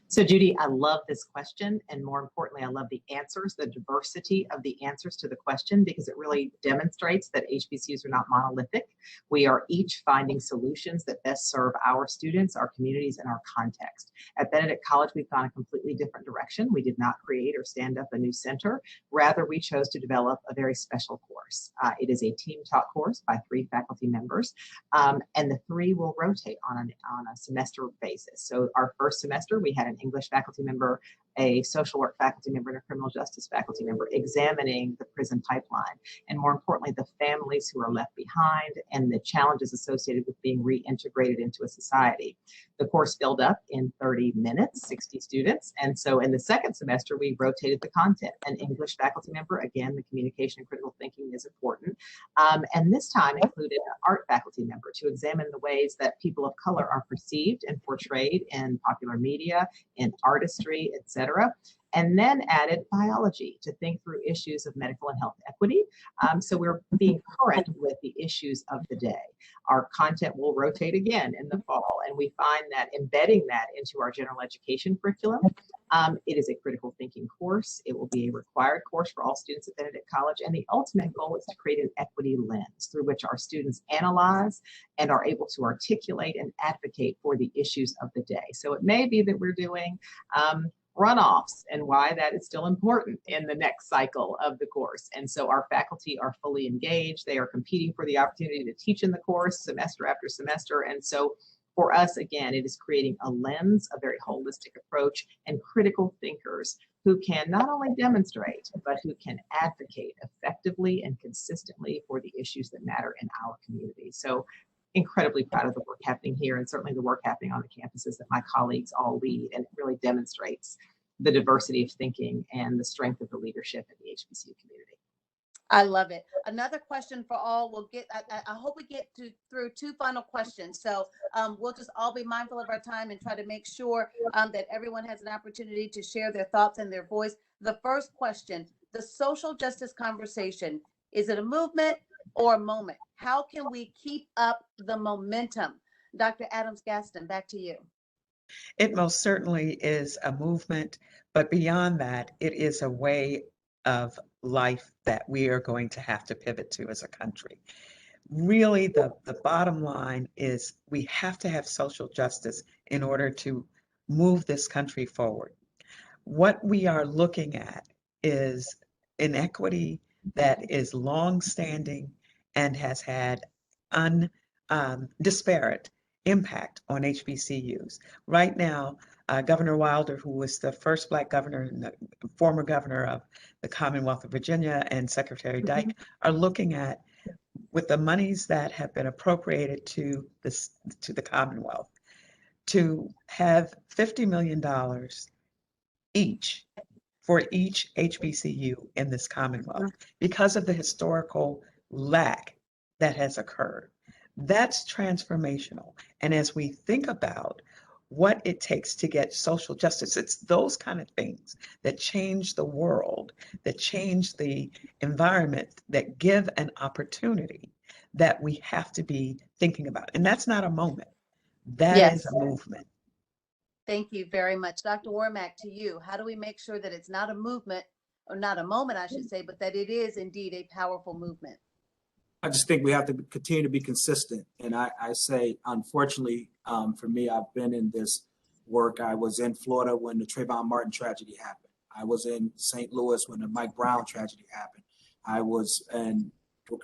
So Judy, I love this question. And more importantly, I love the answers, the diversity of the answers to the question, because it really demonstrates that HBCUs are not monolithic. We are each finding solutions that best serve our students, our communities, and our context. At Benedict College, we've gone a completely different direction. We did not create or stand up a new center. Rather, we chose to develop a very special course. It is a team taught course by 3 faculty members, and the 3 will rotate on a semester basis. So our first semester, we had an English faculty member, a social work faculty member, and a criminal justice faculty member examining the prison pipeline, and more importantly, the families who are left behind and the challenges associated with being reintegrated into a society. The course filled up in 30 minutes, 60 students. And so in the second semester, we rotated the content. An English faculty member, again, the communication and critical thinking is important. And this time included an art faculty member to examine the ways that people of color are perceived and portrayed in popular media, in artistry, etc. And then added biology to think through issues of medical and health equity. So we're being current with the issues of the day. Our content will rotate again in the fall, and we find that embedding that into our general education curriculum, it is a critical thinking course. It will be a required course for all students at Benedict College, and the ultimate goal is to create an equity lens through which our students analyze and are able to articulate and advocate for the issues of the day. So it may be that we're doing runoffs and why that is still important in the next cycle of the course. And so our faculty are fully engaged. They are competing for the opportunity to teach in the course semester after semester. And so for us, again, it is creating a lens, a very holistic approach, and critical thinkers who can not only demonstrate, but who can advocate effectively and consistently for the issues that matter in our community. So incredibly proud of the work happening here, and certainly the work happening on the campuses that my colleagues all lead, and it really demonstrates the diversity of thinking and the strength of the leadership in the HBCU community. I love it. Another question for all. We'll get. I hope we get through 2 final questions. So we'll just all be mindful of our time and try to make sure that everyone has an opportunity to share their thoughts and their voice. The first question: the social justice conversation, is it a movement or a moment? How can we keep up the momentum? Dr. Adams-Gaston, back to you. It most certainly is a movement, but beyond that, it is a way of life that we are going to have to pivot to as a country. Really, the bottom line is we have to have social justice in order to move this country forward. What we are looking at is inequity that is longstanding and has had disparate impact on HBCUs. Right now, Governor Wilder, who was the first Black governor and the former governor of the Commonwealth of Virginia, and Secretary Dyke are looking at, with the monies that have been appropriated to the Commonwealth, to have $50 million each for each HBCU in this Commonwealth because of the historical lack that has occurred. That's transformational. And as we think about what it takes to get social justice, it's those kind of things that change the world, that change the environment, that give an opportunity that we have to be thinking about. And that's not a moment. That is a movement. Thank you very much. Dr. Wormack, to you. How do we make sure that it's not a movement, or not a moment, I should say, but that it is indeed a powerful movement? I just think we have to continue to be consistent. And I say, unfortunately, for me, I've been in this work. I was in Florida when the Trayvon Martin tragedy happened. I was in St. Louis when the Mike Brown tragedy happened. I was in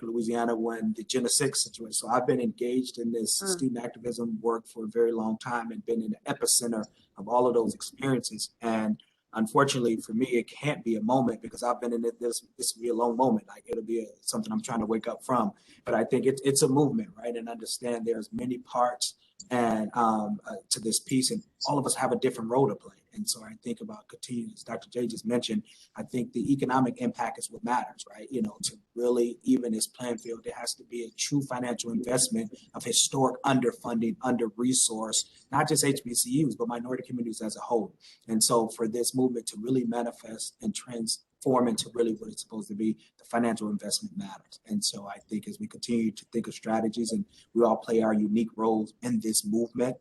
Louisiana when the Jenna 6 situation. So I've been engaged in this student activism work for a very long time and been in the epicenter of all of those experiences. And unfortunately for me, it can't be a moment because I've been in it. This will be a long moment. Like it'll be something I'm trying to wake up from. But I think it's a movement, right? And understand there's many parts and to this piece, and all of us have a different role to play. And so I think about continuing, as Dr. J just mentioned, I think the economic impact is what matters, right? You know, to really even this playing field, there has to be a true financial investment of historic underfunding, under-resourced, not just HBCUs, but minority communities as a whole. And so for this movement to really manifest and transform into really what it's supposed to be, the financial investment matters. And so I think as we continue to think of strategies and we all play our unique roles in this movement,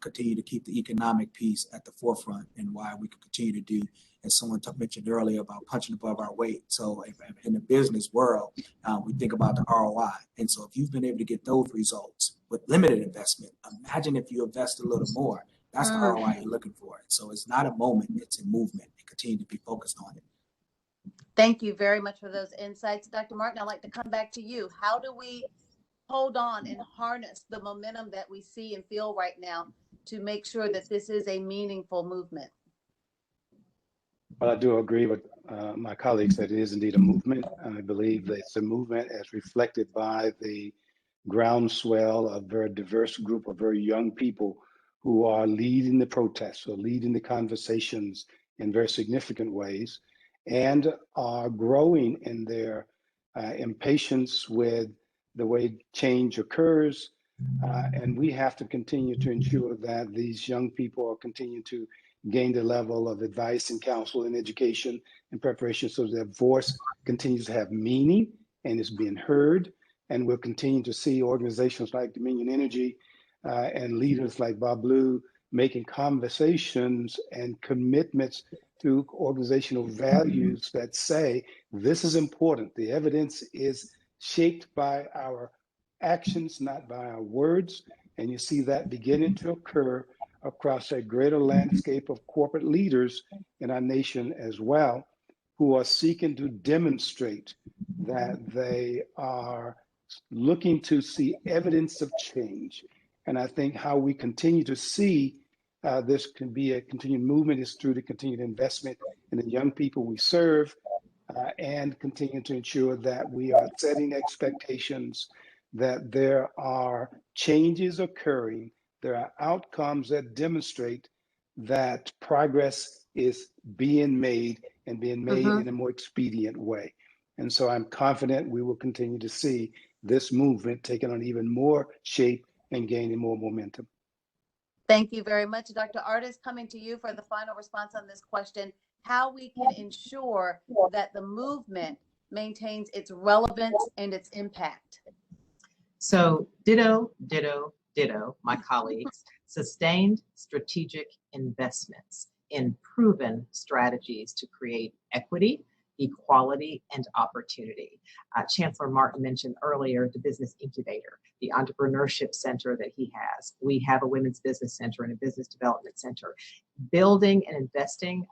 continue to keep the economic piece at the forefront, and why we can continue to do, as someone mentioned earlier, about punching above our weight. So if in the business world, we think about the ROI. And so if you've been able to get those results with limited investment, imagine if you invest a little more. That's the ROI you're looking for. So it's not a moment, it's a movement, and continue to be focused on it. Thank you very much for those insights. Dr. Martin, I'd like to come back to you. How do we hold on and harness the momentum that we see and feel right now to make sure that this is a meaningful movement? Well, I do agree with my colleagues that it is indeed a movement. I believe that it's a movement as reflected by the groundswell of a very diverse group of very young people who are leading the protests or leading the conversations in very significant ways, and are growing in their impatience with the way change occurs. And we have to continue to ensure that these young people are continuing to gain the level of advice and counsel and education and preparation so their voice continues to have meaning and is being heard. And we'll continue to see organizations like Dominion Energy and leaders like Bob Blue making conversations and commitments through organizational values that say this is important. The evidence is shaped by our actions, not by our words. And you see that beginning to occur across a greater landscape of corporate leaders in our nation as well, who are seeking to demonstrate that they are looking to see evidence of change. And I think how we continue to see this can be a continued movement is through the continued investment in the young people we serve, and continue to ensure that we are setting expectations that there are changes occurring, there are outcomes that demonstrate that progress is being made and being made in a more expedient way. And so I'm confident we will continue to see this movement taking on even more shape and gaining more momentum. Thank you very much. Dr. Artis, coming to you for the final response on this question, how we can ensure that the movement maintains its relevance and its impact. So ditto, ditto, ditto, my colleagues, sustained strategic investments in proven strategies to create equity, equality, and opportunity. Chancellor Martin mentioned earlier the business incubator, the entrepreneurship center that he has. We have a women's business center and a business development center. Building and investing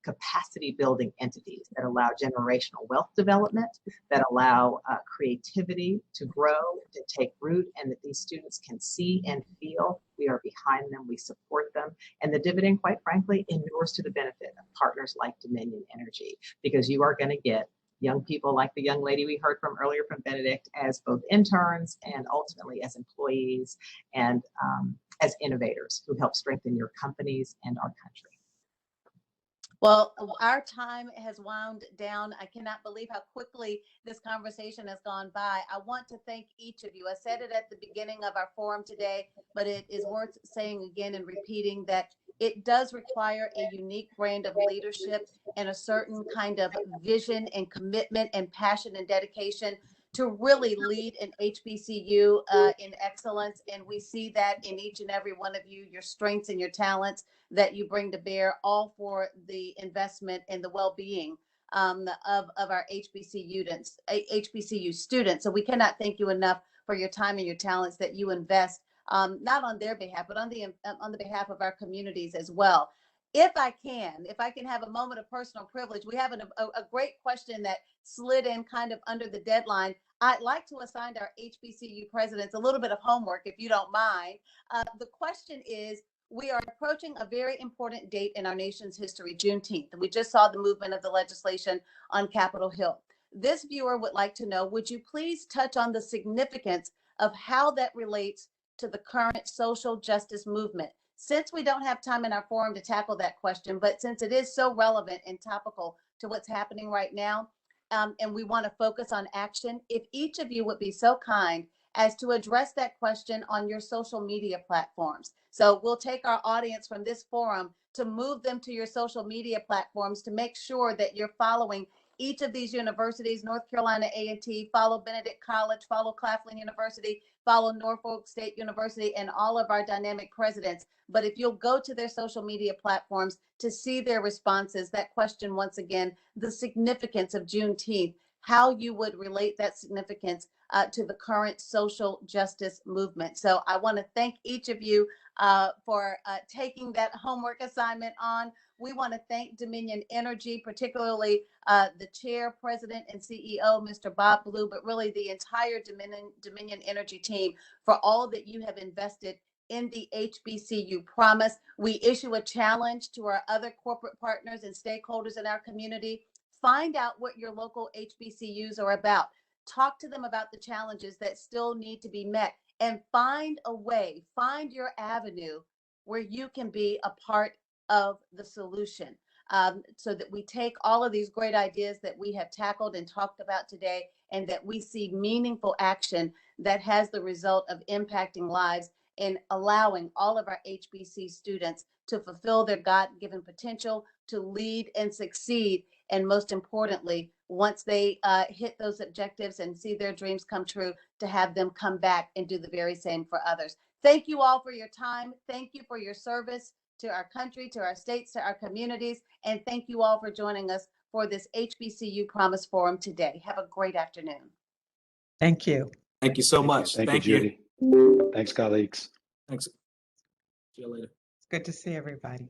capacity building entities that allow generational wealth development, that allow creativity to grow, to take root, and that these students can see and feel. We are behind them, we support them, and the dividend, quite frankly, endures to the benefit of partners like Dominion Energy, because you are going to get young people like the young lady we heard from earlier from Benedict as both interns and ultimately as employees and as innovators who help strengthen your companies and our country. Well, our time has wound down. I cannot believe how quickly this conversation has gone by. I want to thank each of you. I said it at the beginning of our forum today, but it is worth saying again and repeating that it does require a unique brand of leadership and a certain kind of vision and commitment and passion and dedication to really lead an HBCU in excellence. And we see that in each and every one of you, your strengths and your talents that you bring to bear, all for the investment and the well-being of our HBCU students. So we cannot thank you enough for your time and your talents that you invest, not on their behalf, but on the behalf of our communities as well. If I can have a moment of personal privilege, we have a great question that slid in kind of under the deadline. I'd like to assign our HBCU presidents a little bit of homework, if you don't mind. The question is, we are approaching a very important date in our nation's history, Juneteenth. We just saw the movement of the legislation on Capitol Hill. This viewer would like to know, would you please touch on the significance of how that relates to the current social justice movement? Since we don't have time in our forum to tackle that question, but since it is so relevant and topical to what's happening right now, and we want to focus on action, if each of you would be so kind as to address that question on your social media platforms. So we'll take our audience from this forum to move them to your social media platforms to make sure that you're following each of these universities, North Carolina A&T, follow Benedict College, follow Claflin University, follow Norfolk State University, and all of our dynamic presidents. But if you'll go to their social media platforms to see their responses, that question once again, the significance of Juneteenth, how you would relate that significance to the current social justice movement. So I want to thank each of you for taking that homework assignment on. We want to thank Dominion Energy, particularly the chair, president, and CEO, Mr. Bob Blue, but really the entire Dominion Energy team for all that you have invested in the HBCU Promise. We issue a challenge to our other corporate partners and stakeholders in our community. Find out what your local HBCUs are about. Talk to them about the challenges that still need to be met, and find a way, find your avenue where you can be a part of the solution, so that we take all of these great ideas that we have tackled and talked about today, and that we see meaningful action that has the result of impacting lives and allowing all of our HBC students to fulfill their God-given potential, to lead and succeed, and most importantly, once they hit those objectives and see their dreams come true, to have them come back and do the very same for others. Thank you all for your time. Thank you for your service to our country, to our states, to our communities, and thank you all for joining us for this HBCU Promise Forum today. Have a great afternoon. Thank you. Thank you so much. Thank you, Judy. Thanks, colleagues. Thanks. See you later. It's good to see everybody.